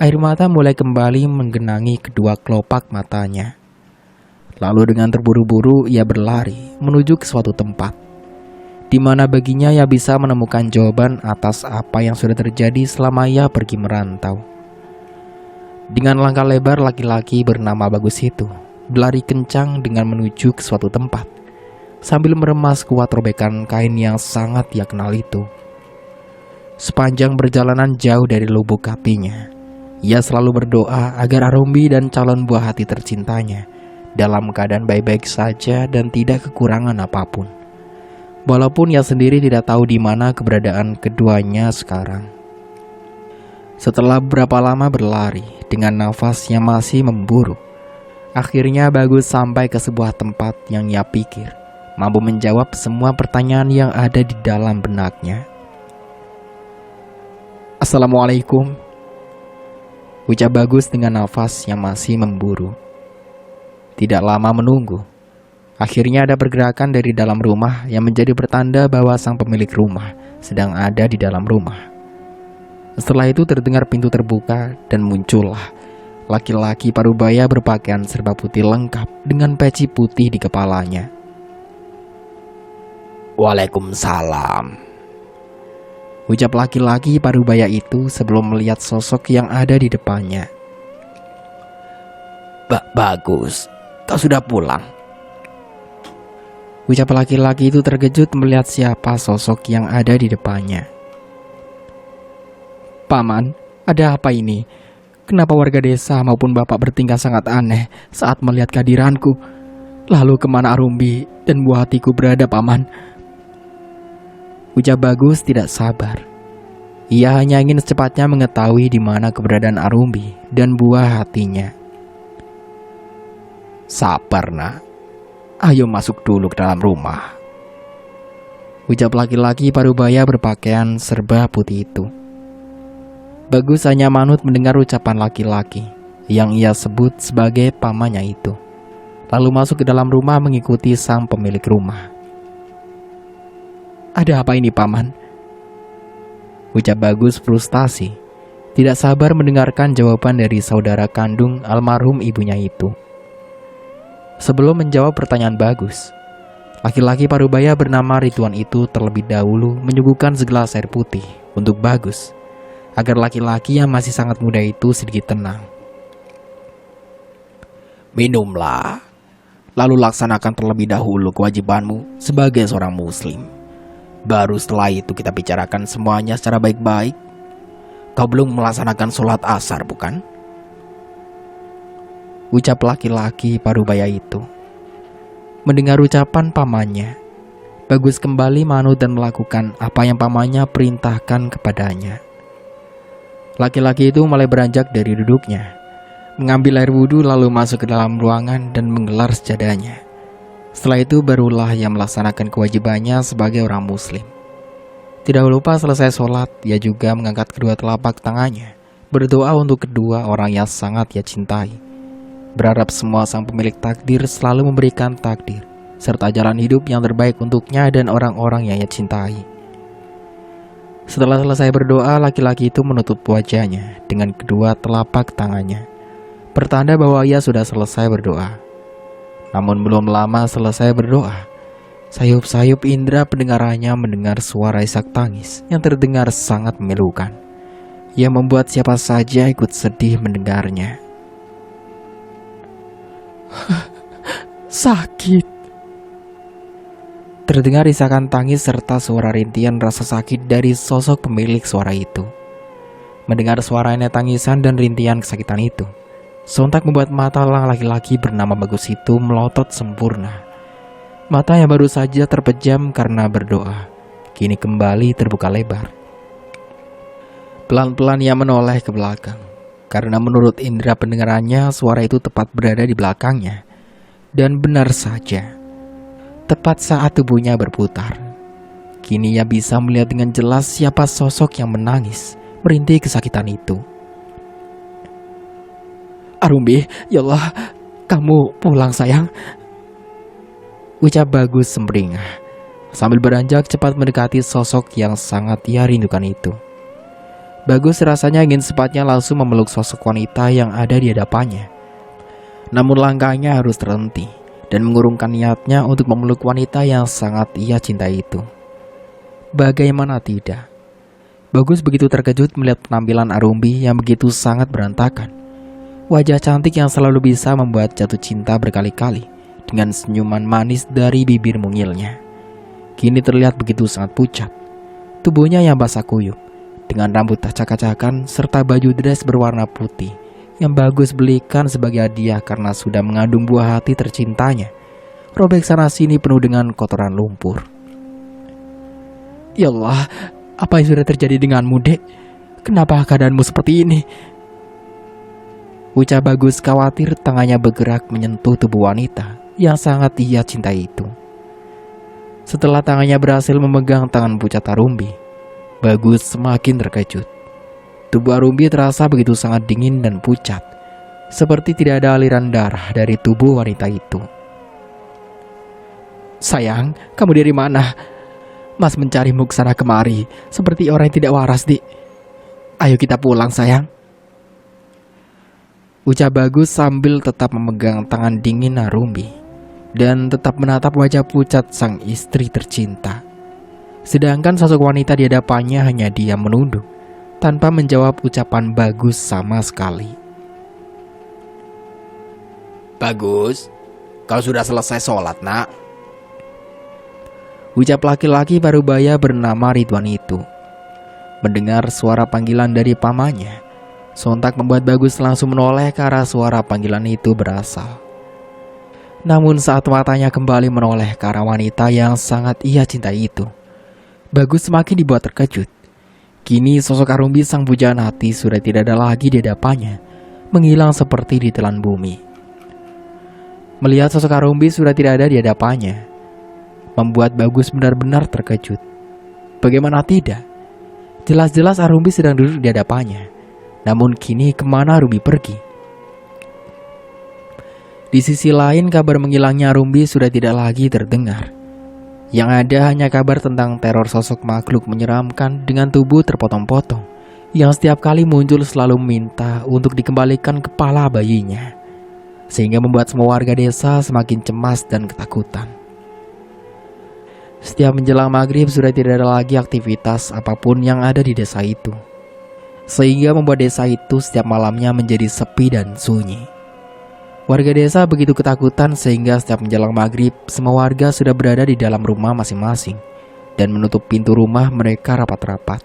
Air mata mulai kembali menggenangi kedua kelopak matanya. Lalu dengan terburu-buru ia berlari menuju ke suatu tempat, di mana baginya ia bisa menemukan jawaban atas apa yang sudah terjadi selama ia pergi merantau. Dengan langkah lebar laki-laki bernama Bagus itu berlari kencang dengan menuju ke suatu tempat, sambil meremas kuat robekan kain yang sangat ia kenal itu. Sepanjang perjalanan jauh dari lubuk hatinya, ia selalu berdoa agar Arumbi dan calon buah hati tercintanya dalam keadaan baik-baik saja dan tidak kekurangan apapun. Walaupun ia sendiri tidak tahu di mana keberadaan keduanya sekarang. Setelah beberapa lama berlari dengan nafasnya masih memburu, akhirnya Bagus sampai ke sebuah tempat yang ia pikir mampu menjawab semua pertanyaan yang ada di dalam benaknya. Assalamualaikum, ucap Bagus dengan nafas yang masih memburu. Tidak lama menunggu, akhirnya ada pergerakan dari dalam rumah yang menjadi pertanda bahwa sang pemilik rumah sedang ada di dalam rumah. Setelah itu terdengar pintu terbuka dan muncullah laki-laki parubaya berpakaian serba putih lengkap dengan peci putih di kepalanya. Waalaikumsalam, ucap laki-laki parubaya itu sebelum melihat sosok yang ada di depannya. Bagus, kau sudah pulang. Ucap laki-laki itu terkejut melihat siapa sosok yang ada di depannya. Paman, ada apa ini? Kenapa warga desa maupun bapak bertingkah sangat aneh saat melihat kehadiranku? Lalu kemana Arumbi dan buah hatiku berada, Paman? Ucap Bagus tidak sabar. Ia hanya ingin secepatnya mengetahui di mana keberadaan Arumbi dan buah hatinya. Sabar nak, ayo masuk dulu ke dalam rumah, ucap laki-laki parubaya berpakaian serba putih itu. Bagus hanya manut mendengar ucapan laki-laki yang ia sebut sebagai pamannya itu, lalu masuk ke dalam rumah mengikuti sang pemilik rumah. Ada apa ini, Paman? Ucap Bagus frustasi, tidak sabar mendengarkan jawaban dari saudara kandung almarhum ibunya itu. Sebelum menjawab pertanyaan Bagus, laki-laki parubaya bernama Ridwan itu terlebih dahulu menyuguhkan segelas air putih untuk Bagus, agar laki-laki yang masih sangat muda itu sedikit tenang. Minumlah, lalu laksanakan terlebih dahulu kewajibanmu sebagai seorang muslim. Baru setelah itu kita bicarakan semuanya secara baik-baik. Kau belum melaksanakan sholat asar, bukan? Ucap laki-laki parubaya itu. Mendengar ucapan pamannya, Bagus kembali manut dan melakukan apa yang pamannya perintahkan kepadanya. Laki-laki itu mulai beranjak dari duduknya, mengambil air wudhu lalu masuk ke dalam ruangan dan menggelar sajadahnya. Setelah itu barulah ia melaksanakan kewajibannya sebagai orang muslim. Tidak lupa selesai sholat, ia juga mengangkat kedua telapak tangannya, berdoa untuk kedua orang yang sangat ia cintai, berharap semua sang pemilik takdir selalu memberikan takdir serta jalan hidup yang terbaik untuknya dan orang-orang yang ia cintai. Setelah selesai berdoa, laki-laki itu menutup wajahnya dengan kedua telapak tangannya, pertanda bahwa ia sudah selesai berdoa. Namun belum lama selesai berdoa, sayup-sayup indera pendengarannya mendengar suara isak tangis yang terdengar sangat memilukan, yang membuat siapa saja ikut sedih mendengarnya. Sakit. Terdengar isakan tangis serta suara rintian rasa sakit dari sosok pemilik suara itu. Mendengar suaranya tangisan dan rintian kesakitan itu, sontak membuat mata laki-laki bernama Bagus itu melotot sempurna. Mata yang baru saja terpejam karena berdoa, kini kembali terbuka lebar. Pelan-pelan ia menoleh ke belakang, karena menurut indera pendengarannya suara itu tepat berada di belakangnya. Dan benar saja, tepat saat tubuhnya berputar, kini ia bisa melihat dengan jelas siapa sosok yang menangis, merintih kesakitan itu. Arumbi, ya Allah, kamu pulang sayang. Ucap Bagus sembringah, sambil beranjak cepat mendekati sosok yang sangat ia rindukan itu. Bagus rasanya ingin sepatnya langsung memeluk sosok wanita yang ada di hadapannya. Namun langkahnya harus terhenti dan mengurungkan niatnya untuk memeluk wanita yang sangat ia cintai itu. Bagaimana tidak? Bagus begitu terkejut melihat penampilan Arumbi yang begitu sangat berantakan. Wajah cantik yang selalu bisa membuat jatuh cinta berkali-kali dengan senyuman manis dari bibir mungilnya, kini terlihat begitu sangat pucat. Tubuhnya yang basah kuyup, dengan rambut acak-acakan serta baju dress berwarna putih yang Bagus belikan sebagai hadiah karena sudah mengandung buah hati tercintanya, robek sana sini penuh dengan kotoran lumpur. Ya Allah, apa yang sudah terjadi denganmu, Dek? Kenapa keadaanmu seperti ini? Ucap Bagus khawatir tangannya bergerak menyentuh tubuh wanita yang sangat ia cintai itu. Setelah tangannya berhasil memegang tangan pucat Arumbi, Bagus semakin terkejut. Tubuh Arumbi terasa begitu sangat dingin dan pucat, seperti tidak ada aliran darah dari tubuh wanita itu. Sayang, kamu dari mana? Mas mencarimu ke sana kemari, seperti orang yang tidak waras, Dik. Ayo kita pulang, sayang. Ucap Bagus sambil tetap memegang tangan dingin Arumbi dan tetap menatap wajah pucat sang istri tercinta. Sedangkan sosok wanita di hadapannya hanya diam menunduk tanpa menjawab ucapan Bagus sama sekali. Bagus, kau sudah selesai sholat, nak? Ucap laki-laki parubaya bernama Ridwan itu. Mendengar suara panggilan dari pamannya, sontak membuat Bagus langsung menoleh ke arah suara panggilan itu berasal. Namun saat matanya kembali menoleh ke arah wanita yang sangat ia cintai itu, Bagus semakin dibuat terkejut. Kini sosok Arumbi sang pujaan hati sudah tidak ada lagi di hadapannya, menghilang seperti ditelan bumi. Melihat sosok Arumbi sudah tidak ada di hadapannya, membuat Bagus benar-benar terkejut. Bagaimana tidak? Jelas-jelas Arumbi sedang duduk di hadapannya. Namun kini kemana Arumbi pergi? Di sisi lain kabar menghilangnya Arumbi sudah tidak lagi terdengar. Yang ada hanya kabar tentang teror sosok makhluk menyeramkan dengan tubuh terpotong-potong, yang setiap kali muncul selalu meminta untuk dikembalikan kepala bayinya, sehingga membuat semua warga desa semakin cemas dan ketakutan. Setiap menjelang maghrib sudah tidak ada lagi aktivitas apapun yang ada di desa itu, sehingga membuat desa itu setiap malamnya menjadi sepi dan sunyi. Warga desa begitu ketakutan sehingga setiap menjelang maghrib semua warga sudah berada di dalam rumah masing-masing dan menutup pintu rumah mereka rapat-rapat.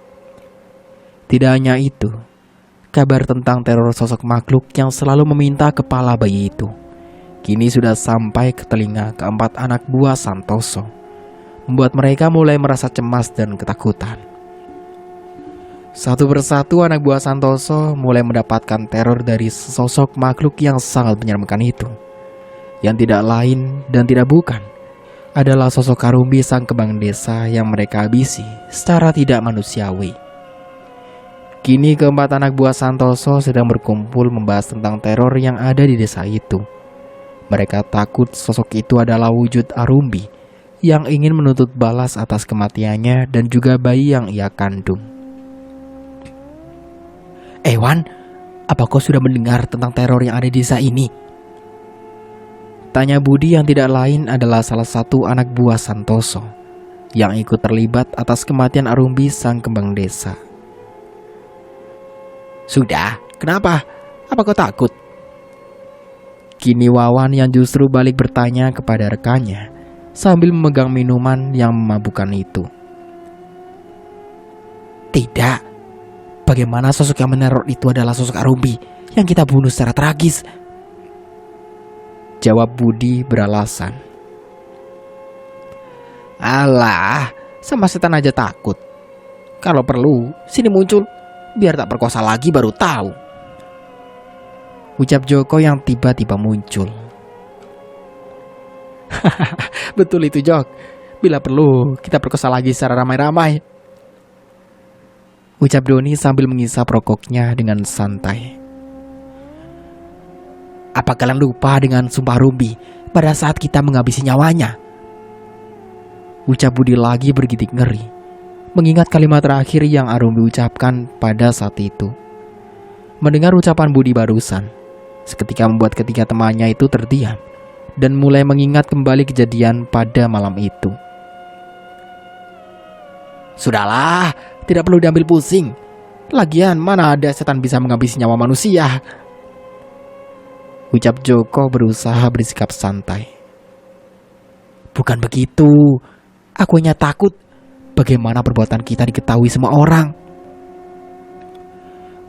Tidak hanya itu, kabar tentang teror sosok makhluk yang selalu meminta kepala bayi itu kini sudah sampai ke telinga keempat anak buah Santoso, membuat mereka mulai merasa cemas dan ketakutan. Satu persatu anak buah Santoso mulai mendapatkan teror dari sosok makhluk yang sangat menyeramkan itu, yang tidak lain dan tidak bukan adalah sosok Karumbi sang kembang desa yang mereka habisi secara tidak manusiawi. Kini keempat anak buah Santoso sedang berkumpul membahas tentang teror yang ada di desa itu. Mereka takut sosok itu adalah wujud Arumbi yang ingin menuntut balas atas kematiannya dan juga bayi yang ia kandung. Wan, apa kau sudah mendengar tentang teror yang ada di desa ini? Tanya Budi yang tidak lain adalah salah satu anak buah Santoso yang ikut terlibat atas kematian Arumbi sang kembang desa. Sudah, kenapa? Apa kau takut? Kini Wawan yang justru balik bertanya kepada rekannya sambil memegang minuman yang memabukkan itu. Tidak. Bagaimana sosok yang meneror itu adalah sosok Arumbi yang kita bunuh secara tragis? Jawab Budi beralasan. Alah, sama setan aja takut. Kalau perlu, sini muncul, biar tak perkosa lagi baru tahu. Ucap Joko yang tiba-tiba muncul. Betul itu Jok. Bila perlu, kita perkosa lagi secara ramai-ramai. Ucap Doni sambil mengisap rokoknya dengan santai. Apa kalian lupa dengan sumpah Arumbi pada saat kita menghabisi nyawanya? Ucap Budi lagi bergidik ngeri, mengingat kalimat terakhir yang Arumbi ucapkan pada saat itu. Mendengar ucapan Budi barusan, seketika membuat ketiga temannya itu terdiam dan mulai mengingat kembali kejadian pada malam itu. Sudahlah, tidak perlu diambil pusing. Lagian mana ada setan bisa menghabisi nyawa manusia? Ucap Joko berusaha bersikap santai. Bukan begitu. Aku hanya takut bagaimana perbuatan kita diketahui semua orang.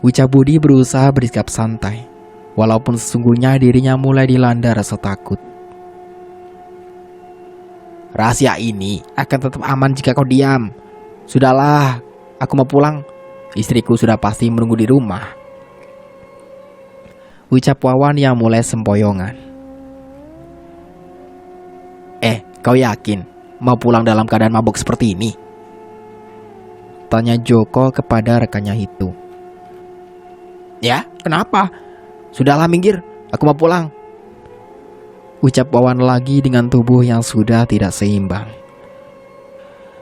Ucap Budi berusaha bersikap santai, walaupun sesungguhnya dirinya mulai dilanda rasa takut. Rahasia ini akan tetap aman jika kau diam. Sudahlah, aku mau pulang. Istriku sudah pasti menunggu di rumah. Ucap Wawan yang mulai sempoyongan. Kau yakin mau pulang dalam keadaan mabuk seperti ini? Tanya Joko kepada rekannya itu. Ya, kenapa? Sudahlah minggir, aku mau pulang. Ucap Wawan lagi dengan tubuh yang sudah tidak seimbang.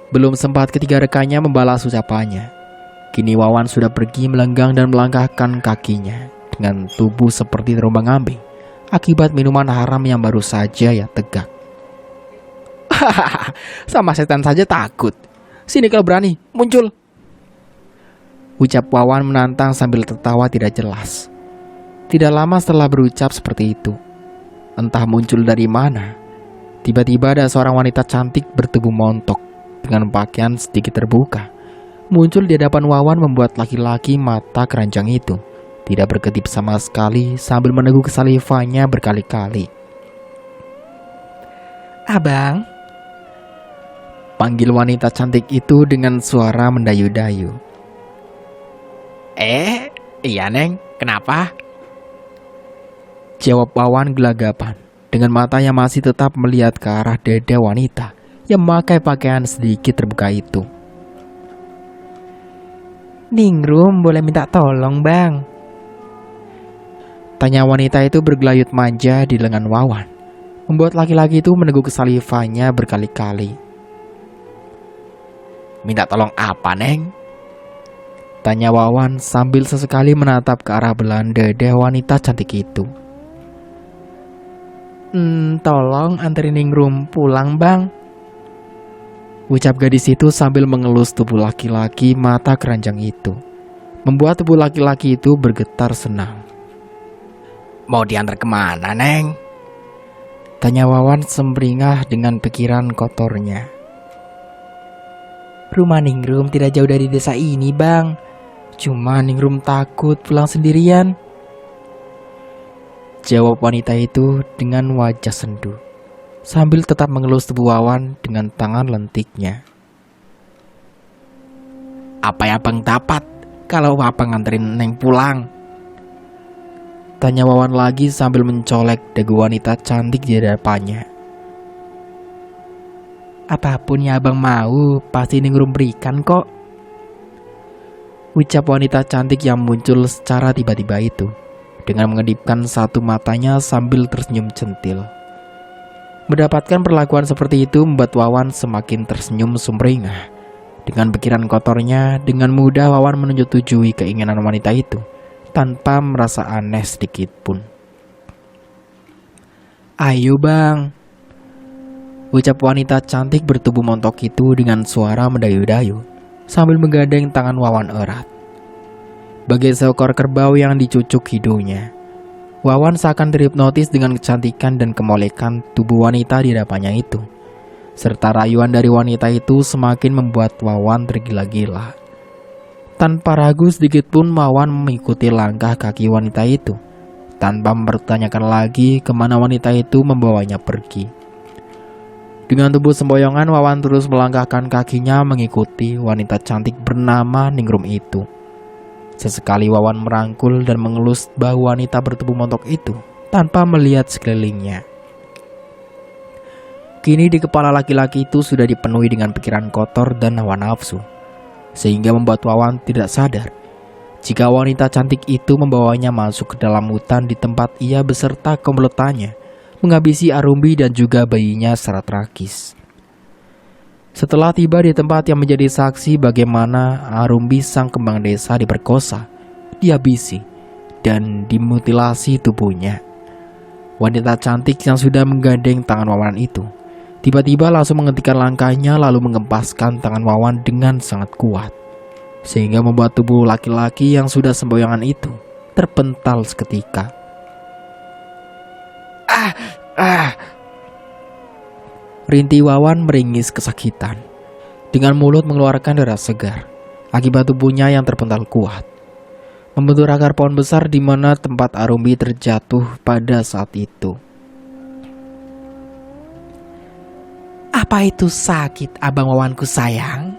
Belum sempat ketiga rekannya membalas ucapannya, kini Wawan sudah pergi melenggang dan melangkahkan kakinya dengan tubuh seperti terombang-ambing akibat minuman haram yang baru saja ia tegak. Sama setan saja takut. Sini kalau berani, muncul. Ucap Wawan menantang sambil tertawa tidak jelas. Tidak lama setelah berucap seperti itu, entah muncul dari mana, tiba-tiba ada seorang wanita cantik bertubuh montok dengan pakaian sedikit terbuka muncul di hadapan Wawan, membuat laki-laki mata keranjang itu tidak berkedip sama sekali sambil meneguk salivannya berkali-kali. Abang, panggil wanita cantik itu dengan suara mendayu-dayu. Iya Neng, kenapa? Jawab Wawan gelagapan dengan mata yang masih tetap melihat ke arah dada wanita yang memakai pakaian sedikit terbuka itu. Ningrum, boleh minta tolong bang? Tanya wanita itu bergelayut manja di lengan Wawan, membuat laki-laki itu meneguk salivannya berkali-kali. Minta tolong apa, Neng? Tanya Wawan sambil sesekali menatap ke arah belahan dada wanita cantik itu. Tolong anterin Ningrum pulang, Bang. Ucap gadis itu sambil mengelus tubuh laki-laki mata keranjang itu, membuat tubuh laki-laki itu bergetar senang. Mau diantar kemana, Neng? Tanya Wawan sumringah dengan pikiran kotornya. Rumah Ningrum tidak jauh dari desa ini, Bang. Cuma Ningrum takut pulang sendirian. Jawab wanita itu dengan wajah sendu, sambil tetap mengelus tubuh Wawan dengan tangan lentiknya. Apa yang Abang dapat kalau Abang nganterin Neng pulang? Tanya Wawan lagi sambil mencolek dagu wanita cantik di hadapannya. Apapun yang Abang mau, pasti Ningrum berikan kok. Ucap wanita cantik yang muncul secara tiba-tiba itu, dengan mengedipkan satu matanya sambil tersenyum centil. Mendapatkan perlakuan seperti itu membuat Wawan semakin tersenyum sumringah. Dengan pikiran kotornya, dengan mudah Wawan menyetujui keinginan wanita itu, tanpa merasa aneh sedikit pun. Ayo, Bang. Ucap wanita cantik bertubuh montok itu dengan suara mendayu-dayu, sambil menggandeng tangan Wawan erat. Bagai seekor kerbau yang dicucuk hidungnya, Wawan seakan terhipnotis dengan kecantikan dan kemolekan tubuh wanita di hadapannya itu. Serta rayuan dari wanita itu semakin membuat Wawan tergila-gila. Tanpa ragu sedikit pun Wawan mengikuti langkah kaki wanita itu, tanpa mempertanyakan lagi kemana wanita itu membawanya pergi. Dengan tubuh semboyongan, Wawan terus melangkahkan kakinya mengikuti wanita cantik bernama Ningrum itu. Sesekali Wawan merangkul dan mengelus bahu wanita bertubuh montok itu tanpa melihat sekelilingnya. Kini di kepala laki-laki itu sudah dipenuhi dengan pikiran kotor dan hawa nafsu, sehingga membuat Wawan tidak sadar jika wanita cantik itu membawanya masuk ke dalam hutan di tempat ia beserta komplotannya menghabisi Arumbi dan juga bayinya secara tragis. Setelah tiba di tempat yang menjadi saksi bagaimana Arumbi sang kembang desa diperkosa, dihabisi, dan dimutilasi tubuhnya, wanita cantik yang sudah menggandeng tangan Wawan itu tiba-tiba langsung menghentikan langkahnya lalu mengempaskan tangan Wawan dengan sangat kuat, sehingga membuat tubuh laki-laki yang sudah semboyangan itu terpental seketika. Rintih Wawan meringis kesakitan, dengan mulut mengeluarkan darah segar akibat tubuhnya yang terpental kuat, membentur akar pohon besar di mana tempat Arumbi terjatuh pada saat itu. Apa itu sakit, Abang Wawanku sayang?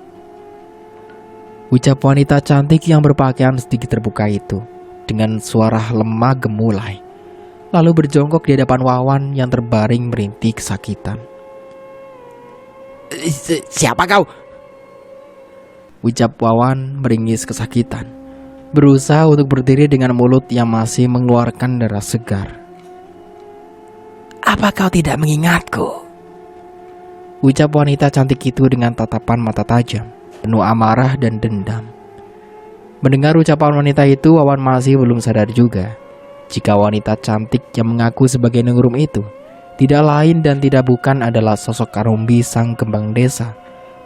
Ucap wanita cantik yang berpakaian sedikit terbuka itu dengan suara lemah gemulai, lalu berjongkok di hadapan Wawan yang terbaring merintih kesakitan. Siapa kau? Ucap Wawan meringis kesakitan, berusaha untuk berdiri dengan mulut yang masih mengeluarkan darah segar. Apa kau tidak mengingatku? Ucap wanita cantik itu dengan tatapan mata tajam, penuh amarah dan dendam. Mendengar ucapan wanita itu, Wawan masih belum sadar juga jika wanita cantik yang mengaku sebagai Ningrum itu tidak lain dan tidak bukan adalah sosok Arumbi sang kembang desa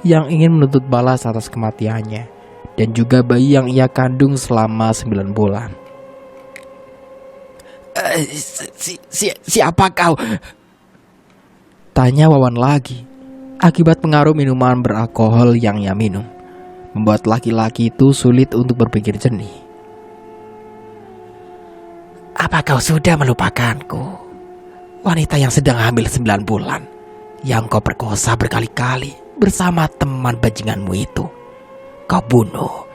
yang ingin menuntut balas atas kematiannya dan juga bayi yang ia kandung selama 9 bulan. Siapa kau? Tanya Wawan lagi. Akibat pengaruh minuman beralkohol yang ia minum, membuat laki-laki itu sulit untuk berpikir jernih. Apa kau sudah melupakanku? Wanita yang sedang hamil 9 bulan, yang kau perkosa berkali-kali bersama teman bajinganmu itu. Kau bunuh,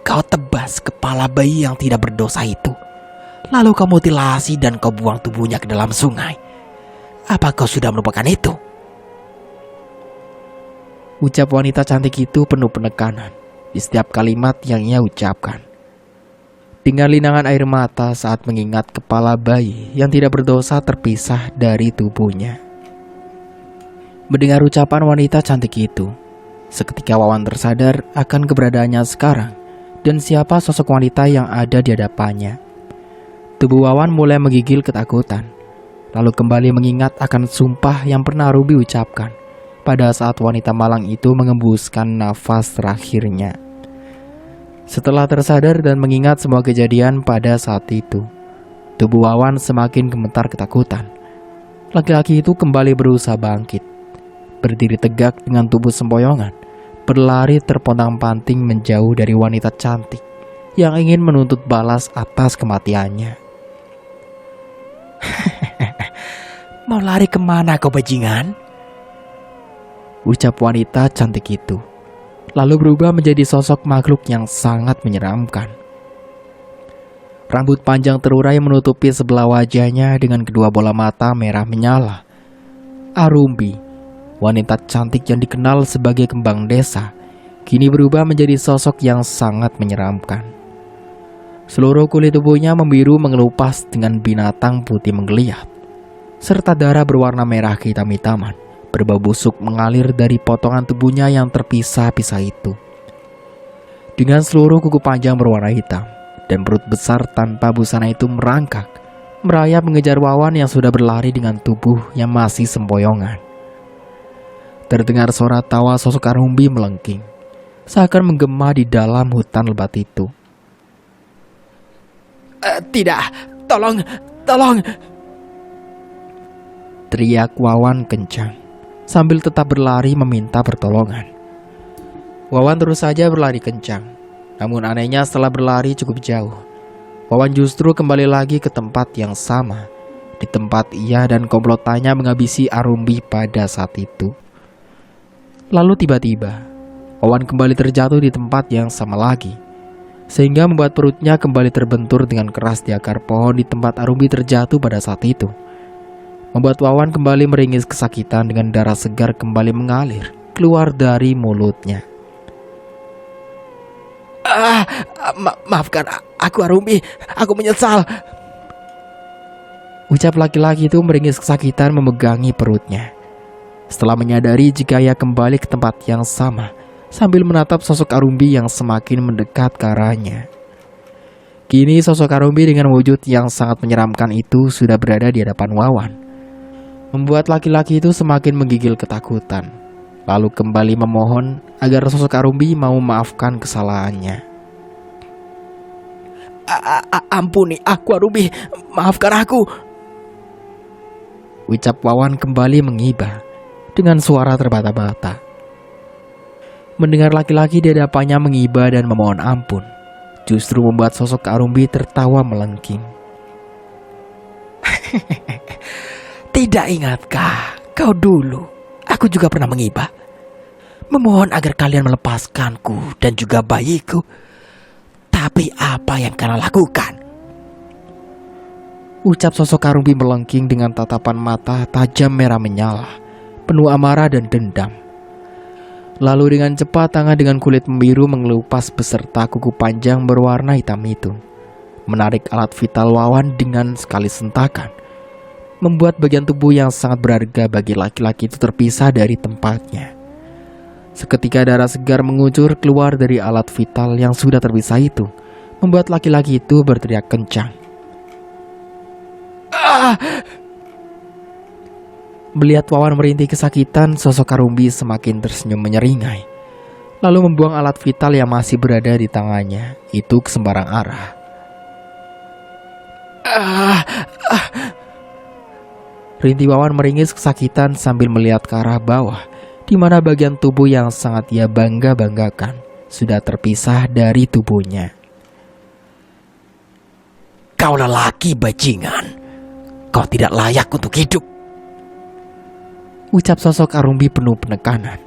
kau tebas kepala bayi yang tidak berdosa itu. Lalu kau mutilasi dan kau buang tubuhnya ke dalam sungai. Apa kau sudah melupakan itu? Ucap wanita cantik itu penuh penekanan di setiap kalimat yang ia ucapkan. Dengan linangan air mata saat mengingat kepala bayi yang tidak berdosa terpisah dari tubuhnya. Mendengar ucapan wanita cantik itu, Seketika Wawan tersadar akan keberadaannya sekarang dan siapa sosok wanita yang ada di hadapannya. Tubuh Wawan mulai menggigil ketakutan, lalu kembali mengingat akan sumpah yang pernah Rumbi ucapkan pada saat wanita malang itu mengembuskan nafas terakhirnya. Setelah tersadar dan mengingat semua kejadian pada saat itu, tubuh Wawan semakin gemetar ketakutan. Laki-laki itu kembali berusaha bangkit, berdiri tegak dengan tubuh sempoyongan, berlari terpontang-panting menjauh dari wanita cantik yang ingin menuntut balas atas kematiannya. Mau lari kemana kau bajingan? Ucap wanita cantik itu, lalu berubah menjadi sosok makhluk yang sangat menyeramkan. Rambut panjang terurai menutupi sebelah wajahnya dengan kedua bola mata merah menyala. Arumbi, wanita cantik yang dikenal sebagai kembang desa, kini berubah menjadi sosok yang sangat menyeramkan. Seluruh kulit tubuhnya membiru mengelupas dengan binatang putih menggeliat, serta darah berwarna merah kehitam-hitaman berbau busuk mengalir dari potongan tubuhnya yang terpisah-pisah itu. Dengan seluruh kuku panjang berwarna hitam dan perut besar tanpa busana itu merangkak, merayap mengejar Wawan yang sudah berlari dengan tubuh yang masih sempoyongan. Terdengar suara tawa sosok Arumbi melengking, seakan menggema di dalam hutan lebat itu. Tidak, tolong, tolong. Teriak Wawan kencang, sambil tetap berlari meminta pertolongan. Wawan terus saja berlari kencang. Namun anehnya setelah berlari cukup jauh, Wawan justru kembali lagi ke tempat yang sama, di tempat ia dan komplotannya menghabisi Arumbi pada saat itu. Lalu tiba-tiba, Wawan kembali terjatuh di tempat yang sama lagi, sehingga membuat perutnya kembali terbentur dengan keras di akar pohon di tempat Arumbi terjatuh pada saat itu. Membuat Wawan kembali meringis kesakitan dengan darah segar kembali mengalir keluar dari mulutnya. Maafkan aku Arumbi, aku menyesal. Ucap laki-laki itu meringis kesakitan memegangi perutnya. Setelah menyadari jika ia kembali ke tempat yang sama, sambil menatap sosok Arumbi yang semakin mendekat ke arahnya. Kini sosok Arumbi dengan wujud yang sangat menyeramkan itu sudah berada di hadapan Wawan, membuat laki-laki itu semakin menggigil ketakutan, lalu kembali memohon agar sosok Arumbi mau memaafkan kesalahannya. Ampuni aku Arumbi, maafkan aku. Ucap Wawan kembali mengibah dengan suara terbata-bata. Mendengar laki-laki di hadapannya mengibah dan memohon ampun, justru membuat sosok Arumbi tertawa melengking. Tidak ingatkah kau dulu, aku juga pernah mengibah, memohon agar kalian melepaskanku dan juga bayiku. Tapi apa yang kalian lakukan? Ucap sosok Arumbi melengking dengan tatapan mata tajam merah menyala, penuh amarah dan dendam. Lalu dengan cepat tangan dengan kulit membiru mengelupas beserta kuku panjang berwarna hitam itu, menarik alat vital Wawan dengan sekali sentakan, membuat bagian tubuh yang sangat berharga bagi laki-laki itu terpisah dari tempatnya. Seketika darah segar mengucur keluar dari alat vital yang sudah terpisah itu, membuat laki-laki itu berteriak kencang. Melihat Wawan merintih kesakitan, sosok Arumbi semakin tersenyum menyeringai, lalu membuang alat vital yang masih berada di tangannya itu ke sembarang arah. Rintih Wawan meringis kesakitan sambil melihat ke arah bawah, di mana bagian tubuh yang sangat ia bangga-banggakan sudah terpisah dari tubuhnya. Kau lelaki bajingan, kau tidak layak untuk hidup. Ucap sosok Arumbi penuh penekanan,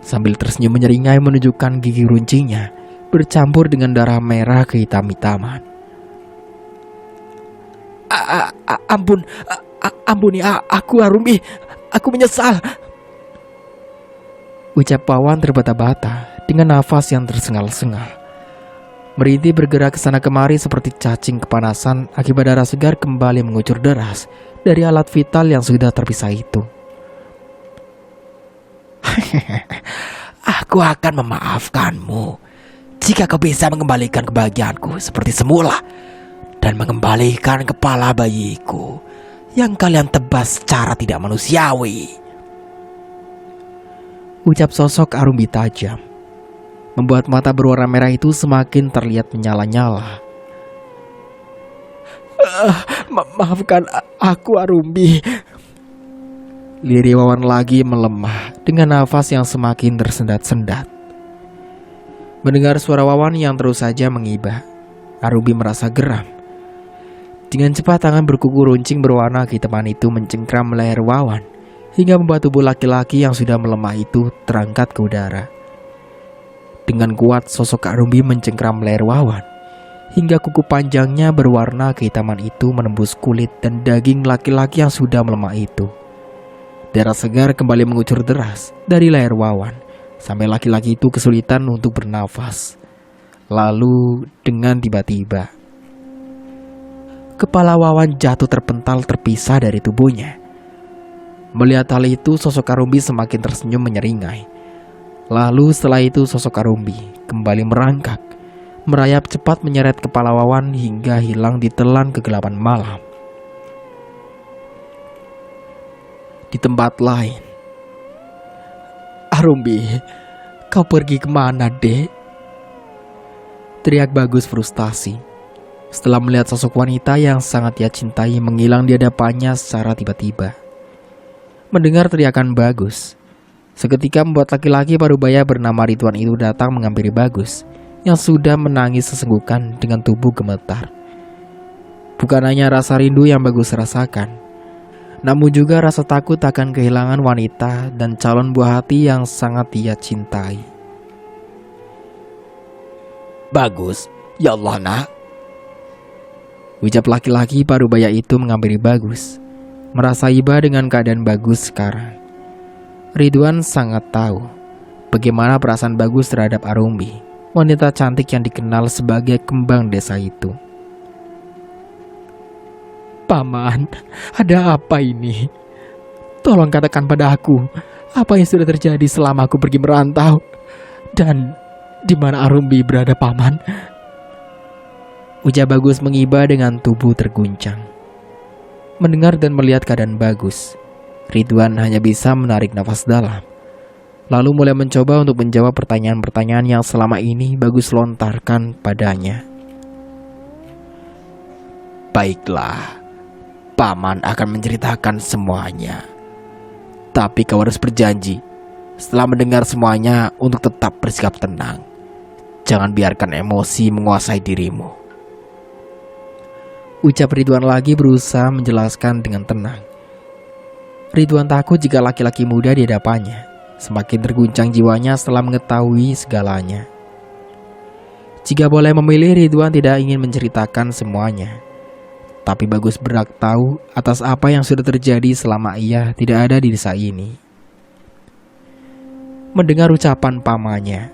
sambil tersenyum menyeringai menunjukkan gigi runcingnya bercampur dengan darah merah kehitam-hitaman. Ampuni aku Arumbi, aku menyesal. Ucap Wawan terbata-bata dengan nafas yang tersengal-sengal. Merintih bergerak ke sana kemari seperti cacing kepanasan akibat darah segar kembali mengucur deras dari alat vital yang sudah terpisah itu. Aku akan memaafkanmu jika kau bisa mengembalikan kebahagiaanku seperti semula dan mengembalikan kepala bayiku yang kalian tebas secara tidak manusiawi. Ucap sosok Arumbi tajam, membuat mata berwarna merah itu semakin terlihat menyala-nyala. Maafkan aku, Arumbi. Lirik Wawan lagi melemah dengan nafas yang semakin tersendat-sendat. Mendengar suara Wawan yang terus saja mengibah, Arumbi merasa geram. Dengan cepat tangan berkuku runcing berwarna kehitaman itu mencengkram leher Wawan hingga membuat tubuh laki-laki yang sudah melemah itu terangkat ke udara. Dengan kuat sosok Arumbi mencengkram leher Wawan hingga kuku panjangnya berwarna kehitaman itu menembus kulit dan daging laki-laki yang sudah melemah itu. Darah segar kembali mengucur deras dari leher Wawan sampai laki-laki itu kesulitan untuk bernafas. Lalu dengan tiba-tiba kepala Wawan jatuh terpental terpisah dari tubuhnya. Melihat hal itu sosok Arumbi semakin tersenyum menyeringai. Lalu setelah itu sosok Arumbi kembali merangkak, merayap cepat menyeret kepala Wawan hingga hilang ditelan kegelapan malam. Di tempat lain, Arumbi, kau pergi kemana, Dek? Teriak Bagus frustasi setelah melihat sosok wanita yang sangat ia cintai menghilang di hadapannya secara tiba-tiba. Mendengar teriakan Bagus, seketika membuat laki-laki parubaya bernama Ridwan itu datang menghampiri Bagus yang sudah menangis sesenggukan dengan tubuh gemetar. Bukan hanya rasa rindu yang Bagus rasakan, namun juga rasa takut akan kehilangan wanita dan calon buah hati yang sangat ia cintai. Bagus, ya Allah nak. Ucap laki-laki parubaya itu menghampiri Bagus, merasa iba dengan keadaan Bagus sekarang. Ridwan sangat tahu bagaimana perasaan Bagus terhadap Arumbi, wanita cantik yang dikenal sebagai kembang desa itu. Paman, ada apa ini? Tolong katakan pada aku, apa yang sudah terjadi selama aku pergi merantau? Dan di mana Arumbi berada, Paman? Ucap Bagus mengiba dengan tubuh terguncang. Mendengar dan melihat keadaan Bagus, Ridwan hanya bisa menarik nafas dalam, lalu mulai mencoba untuk menjawab pertanyaan-pertanyaan yang selama ini Bagus lontarkan padanya. Baiklah, Paman akan menceritakan semuanya. Tapi kau harus berjanji setelah mendengar semuanya untuk tetap bersikap tenang. Jangan biarkan emosi menguasai dirimu. Ucap Ridwan lagi berusaha menjelaskan dengan tenang. Ridwan takut jika laki-laki muda di hadapannya semakin terguncang jiwanya setelah mengetahui segalanya. Jika boleh memilih, Ridwan tidak ingin menceritakan semuanya. Tapi Bagus berhak tahu atas apa yang sudah terjadi selama ia tidak ada di desa ini. Mendengar ucapan pamannya,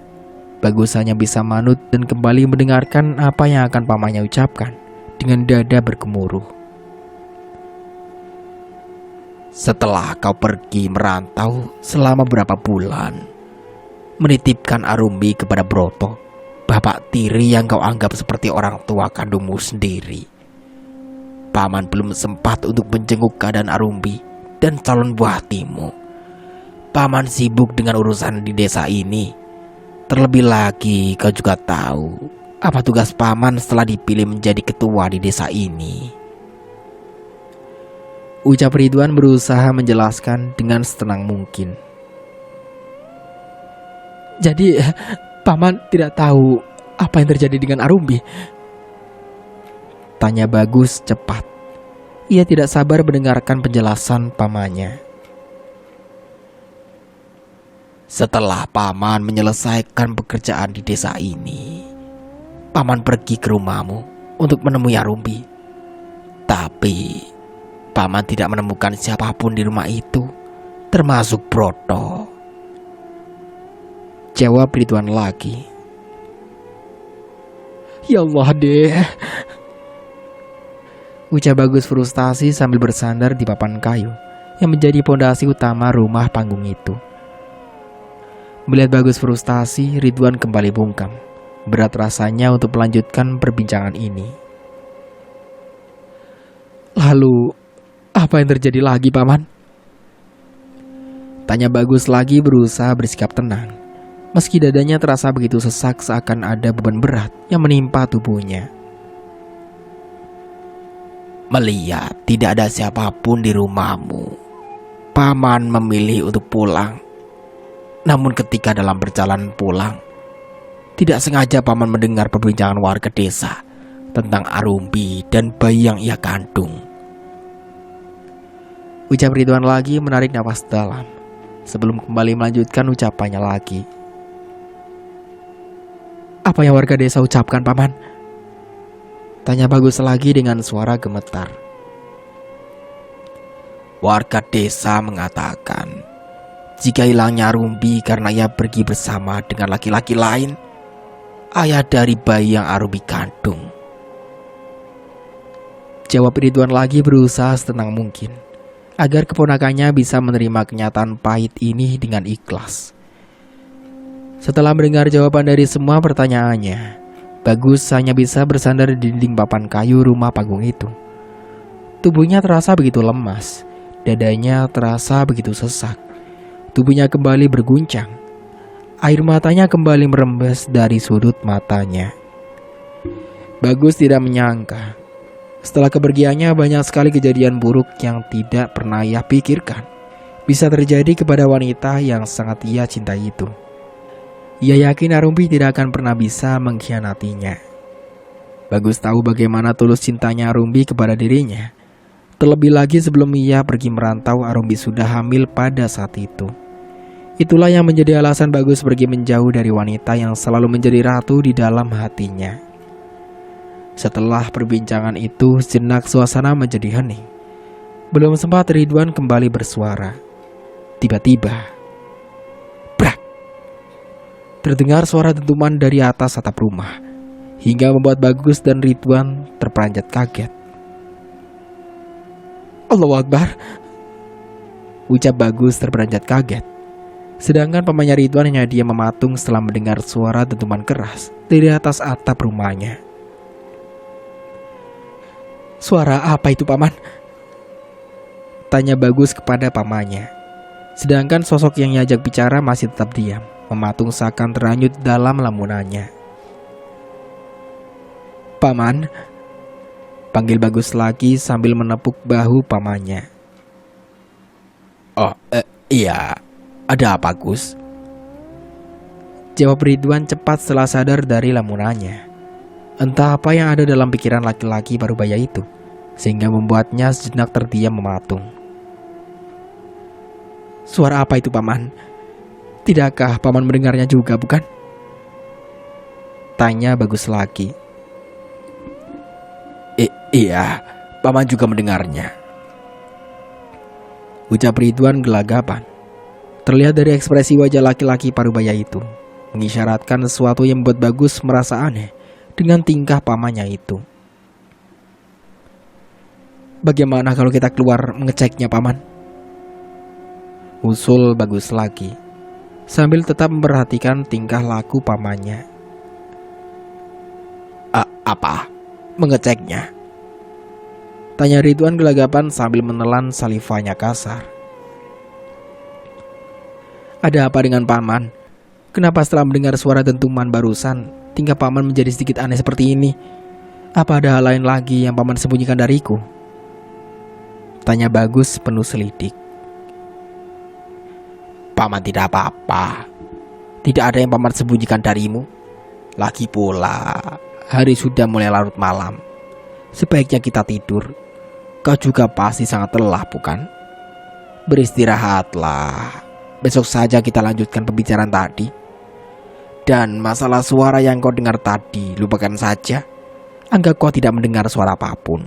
Bagus hanya bisa manut dan kembali mendengarkan apa yang akan pamannya ucapkan dengan dada bergemuruh. Setelah kau pergi merantau selama berapa bulan, menitipkan Arumbi kepada Broto, bapak tiri yang kau anggap seperti orang tua kandungmu sendiri, Paman belum sempat untuk menjenguk keadaan Arumbi dan calon buah hatimu. Paman sibuk dengan urusan di desa ini. Terlebih lagi kau juga tahu apa tugas Paman setelah dipilih menjadi ketua di desa ini. Ucap Ridwan berusaha menjelaskan dengan setenang mungkin. Jadi Paman tidak tahu apa yang terjadi dengan Arumbi? Tanya Bagus cepat. Ia tidak sabar mendengarkan penjelasan pamannya. Setelah Paman menyelesaikan pekerjaan di desa ini, Paman pergi ke rumahmu untuk menemui Arumbi. Tapi Paman tidak menemukan siapapun di rumah itu, termasuk Broto. Jawab Ridwan lagi. Ya Allah, Dek. Ucap Bagus frustasi sambil bersandar di papan kayu yang menjadi pondasi utama rumah panggung itu. Melihat Bagus frustasi, Ridwan kembali bungkam. Berat rasanya untuk melanjutkan perbincangan ini. Lalu, apa yang terjadi lagi, Paman? Tanya Bagus lagi berusaha bersikap tenang. Meski dadanya terasa begitu sesak seakan ada beban berat yang menimpa tubuhnya. Melihat tidak ada siapapun di rumahmu, Paman memilih untuk pulang. Namun ketika dalam perjalanan pulang, tidak sengaja Paman mendengar perbincangan warga desa tentang Arumbi dan bayi yang ia kandung. Ucap Ridwan lagi menarik napas dalam sebelum kembali melanjutkan ucapannya lagi. Apa yang warga desa ucapkan, Paman? Tanya Bagus lagi dengan suara gemetar. Warga desa mengatakan jika hilangnya Arumbi karena ia pergi bersama dengan laki-laki lain, ayah dari bayi yang Arumbi kandung. Jawab Ridwan lagi berusaha setenang mungkin agar keponakannya bisa menerima kenyataan pahit ini dengan ikhlas. Setelah mendengar jawaban dari semua pertanyaannya, Bagus hanya bisa bersandar di dinding papan kayu rumah panggung itu. Tubuhnya terasa begitu lemas, dadanya terasa begitu sesak. Tubuhnya kembali berguncang. Air matanya kembali merembes dari sudut matanya. Bagus tidak menyangka setelah kepergiannya banyak sekali kejadian buruk yang tidak pernah ia pikirkan bisa terjadi kepada wanita yang sangat ia cintai itu. Ia yakin Arumbi tidak akan pernah bisa mengkhianatinya. Bagus tahu bagaimana tulus cintanya Arumbi kepada dirinya. Terlebih lagi sebelum ia pergi merantau, Arumbi sudah hamil pada saat itu. Itulah yang menjadi alasan Bagus pergi menjauh dari wanita yang selalu menjadi ratu di dalam hatinya. Setelah perbincangan itu, sejenak suasana menjadi hening. Belum sempat Ridwan kembali bersuara. Tiba-tiba, brak! Terdengar suara dentuman dari atas atap rumah, hingga membuat Bagus dan Ridwan terperanjat kaget. Allahu Akbar! Ucap Bagus terperanjat kaget. Sedangkan pamannya Ridwan hanya diam mematung setelah mendengar suara dentuman keras dari atas atap rumahnya. Suara apa itu, Paman? Tanya Bagus kepada pamannya. Sedangkan sosok yang diajak bicara masih tetap diam, mematung seakan terhanyut dalam lamunannya. Paman, panggil Bagus lagi sambil menepuk bahu pamannya. Oh, iya. Ada apa, Gus? Jawab Ridwan cepat setelah sadar dari lamunannya. Entah apa yang ada dalam pikiran laki-laki parubaya itu, sehingga membuatnya sejenak terdiam mematung. Suara apa itu, Paman? Tidakkah Paman mendengarnya juga, bukan? Tanya Bagus lagi. Iya, Paman juga mendengarnya. Ucap Ridwan gelagapan. Terlihat dari ekspresi wajah laki-laki parubaya itu, mengisyaratkan sesuatu yang membuat Bagus merasa aneh dengan tingkah pamannya itu. Bagaimana kalau kita keluar mengeceknya, Paman? Usul Bagus lagi, sambil tetap memperhatikan tingkah laku pamannya. Apa? Mengeceknya? Tanya Ridwan gelagapan sambil menelan salivanya kasar. Ada apa dengan Paman? Kenapa setelah mendengar suara dentuman barusan, tingkah Paman menjadi sedikit aneh seperti ini? Apa ada hal lain lagi yang Paman sembunyikan dariku? Tanya Bagus penuh selidik. Paman tidak apa-apa. Tidak ada yang Paman sembunyikan darimu. Lagi pula, hari sudah mulai larut malam. Sebaiknya kita tidur. Kau juga pasti sangat lelah, bukan? Beristirahatlah. Besok saja kita lanjutkan pembicaraan tadi. Dan masalah suara yang kau dengar tadi, lupakan saja. Anggap kau tidak mendengar suara apapun.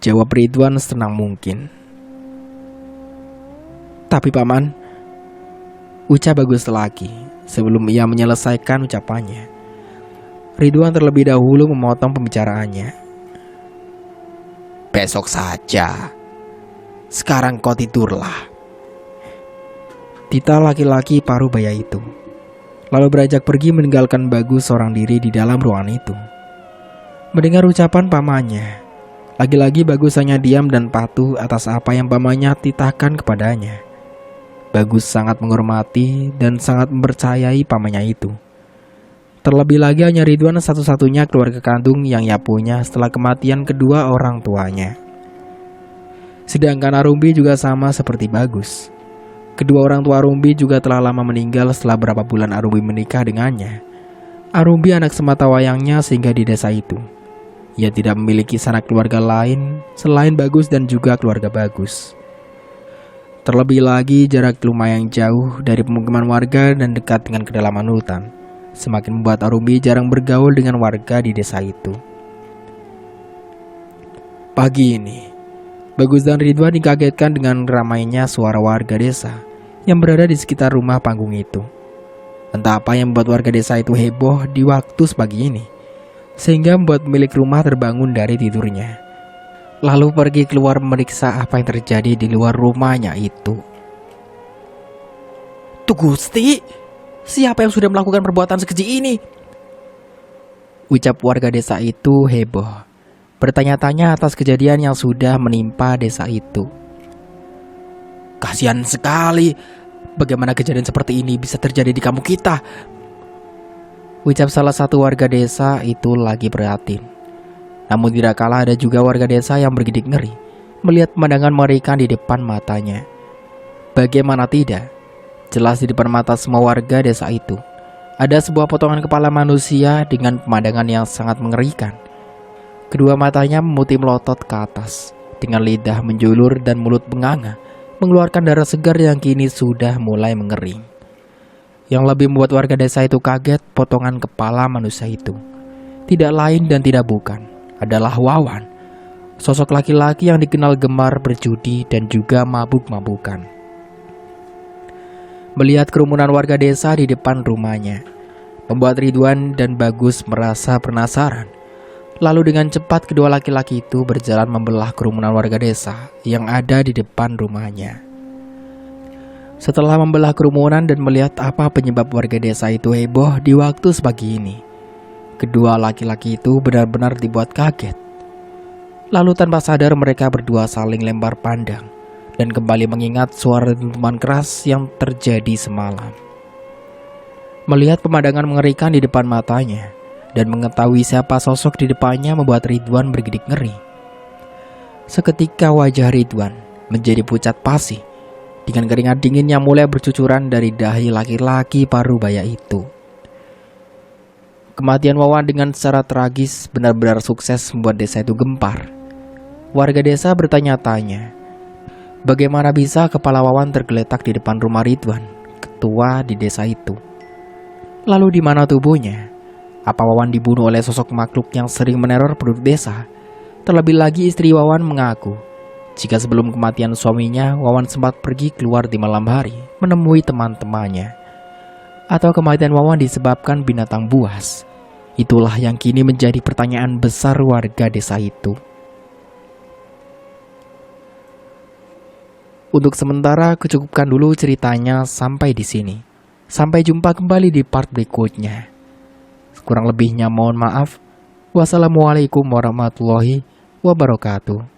Jawab Ridwan setenang mungkin. Tapi Paman, ucap Bagus lagi sebelum ia menyelesaikan ucapannya. Ridwan terlebih dahulu memotong pembicaraannya. Besok saja. Sekarang kau tidurlah. Tita laki-laki paruh baya itu lalu beranjak pergi meninggalkan Bagus seorang diri di dalam ruangan itu. Mendengar ucapan pamannya, lagi-lagi Bagus hanya diam dan patuh atas apa yang pamannya titahkan kepadanya. Bagus sangat menghormati dan sangat mempercayai pamannya itu. Terlebih lagi hanya Ridwan satu-satunya keluarga kandung yang ia punya setelah kematian kedua orang tuanya. Sedangkan Arumbi juga sama seperti Bagus. Kedua orang tua Arumbi juga telah lama meninggal setelah berapa bulan Arumbi menikah dengannya. Arumbi anak semata wayangnya sehingga di desa itu ia tidak memiliki sanak keluarga lain selain Bagus dan juga keluarga Bagus. Terlebih lagi jarak lumayan jauh dari pemukiman warga dan dekat dengan kedalaman hutan semakin membuat Arumbi jarang bergaul dengan warga di desa itu. Pagi ini Bagus dan Ridwan dikagetkan dengan ramainya suara warga desa yang berada di sekitar rumah panggung itu. Entah apa yang membuat warga desa itu heboh di waktu sepagi ini, sehingga membuat pemilik rumah terbangun dari tidurnya, lalu pergi keluar memeriksa apa yang terjadi di luar rumahnya itu. Tuh Gusti, siapa yang sudah melakukan perbuatan sekeji ini? Ucap warga desa itu heboh, bertanya-tanya atas kejadian yang sudah menimpa desa itu. Kasihan sekali, bagaimana kejadian seperti ini bisa terjadi di kampung kita? Ucap salah satu warga desa itu lagi prihatin. Namun tidak kalah ada juga warga desa yang bergidik ngeri melihat pemandangan mengerikan di depan matanya. Bagaimana tidak, jelas di depan mata semua warga desa itu ada sebuah potongan kepala manusia dengan pemandangan yang sangat mengerikan. Kedua matanya memutih melotot ke atas, dengan lidah menjulur dan mulut menganga, mengeluarkan darah segar yang kini sudah mulai mengering. Yang lebih membuat warga desa itu kaget, potongan kepala manusia itu tidak lain dan tidak bukan adalah Wawan, sosok laki-laki yang dikenal gemar berjudi dan juga mabuk-mabukan. Melihat kerumunan warga desa di depan rumahnya membuat Ridwan dan Bagus merasa penasaran. Lalu dengan cepat kedua laki-laki itu berjalan membelah kerumunan warga desa yang ada di depan rumahnya. Setelah membelah kerumunan dan melihat apa penyebab warga desa itu heboh di waktu sepagi ini, kedua laki-laki itu benar-benar dibuat kaget. Lalu tanpa sadar mereka berdua saling lempar pandang dan kembali mengingat suara dentuman keras yang terjadi semalam. Melihat pemandangan mengerikan di depan matanya dan mengetahui siapa sosok di depannya membuat Ridwan bergidik ngeri. Seketika wajah Ridwan menjadi pucat pasi dengan keringat dingin yang mulai bercucuran dari dahi laki-laki parubaya itu. Kematian Wawan dengan secara tragis benar-benar sukses membuat desa itu gempar. Warga desa bertanya-tanya, bagaimana bisa kepala Wawan tergeletak di depan rumah Ridwan, ketua di desa itu? Lalu di mana tubuhnya? Apa Wawan dibunuh oleh sosok makhluk yang sering meneror penduduk desa? Terlebih lagi istri Wawan mengaku jika sebelum kematian suaminya, Wawan sempat pergi keluar di malam hari menemui teman-temannya. Atau kematian Wawan disebabkan binatang buas? Itulah yang kini menjadi pertanyaan besar warga desa itu. Untuk sementara kucukupkan dulu ceritanya sampai di sini. Sampai jumpa kembali di part berikutnya. Kurang lebihnya mohon maaf. Wassalamualaikum warahmatullahi wabarakatuh.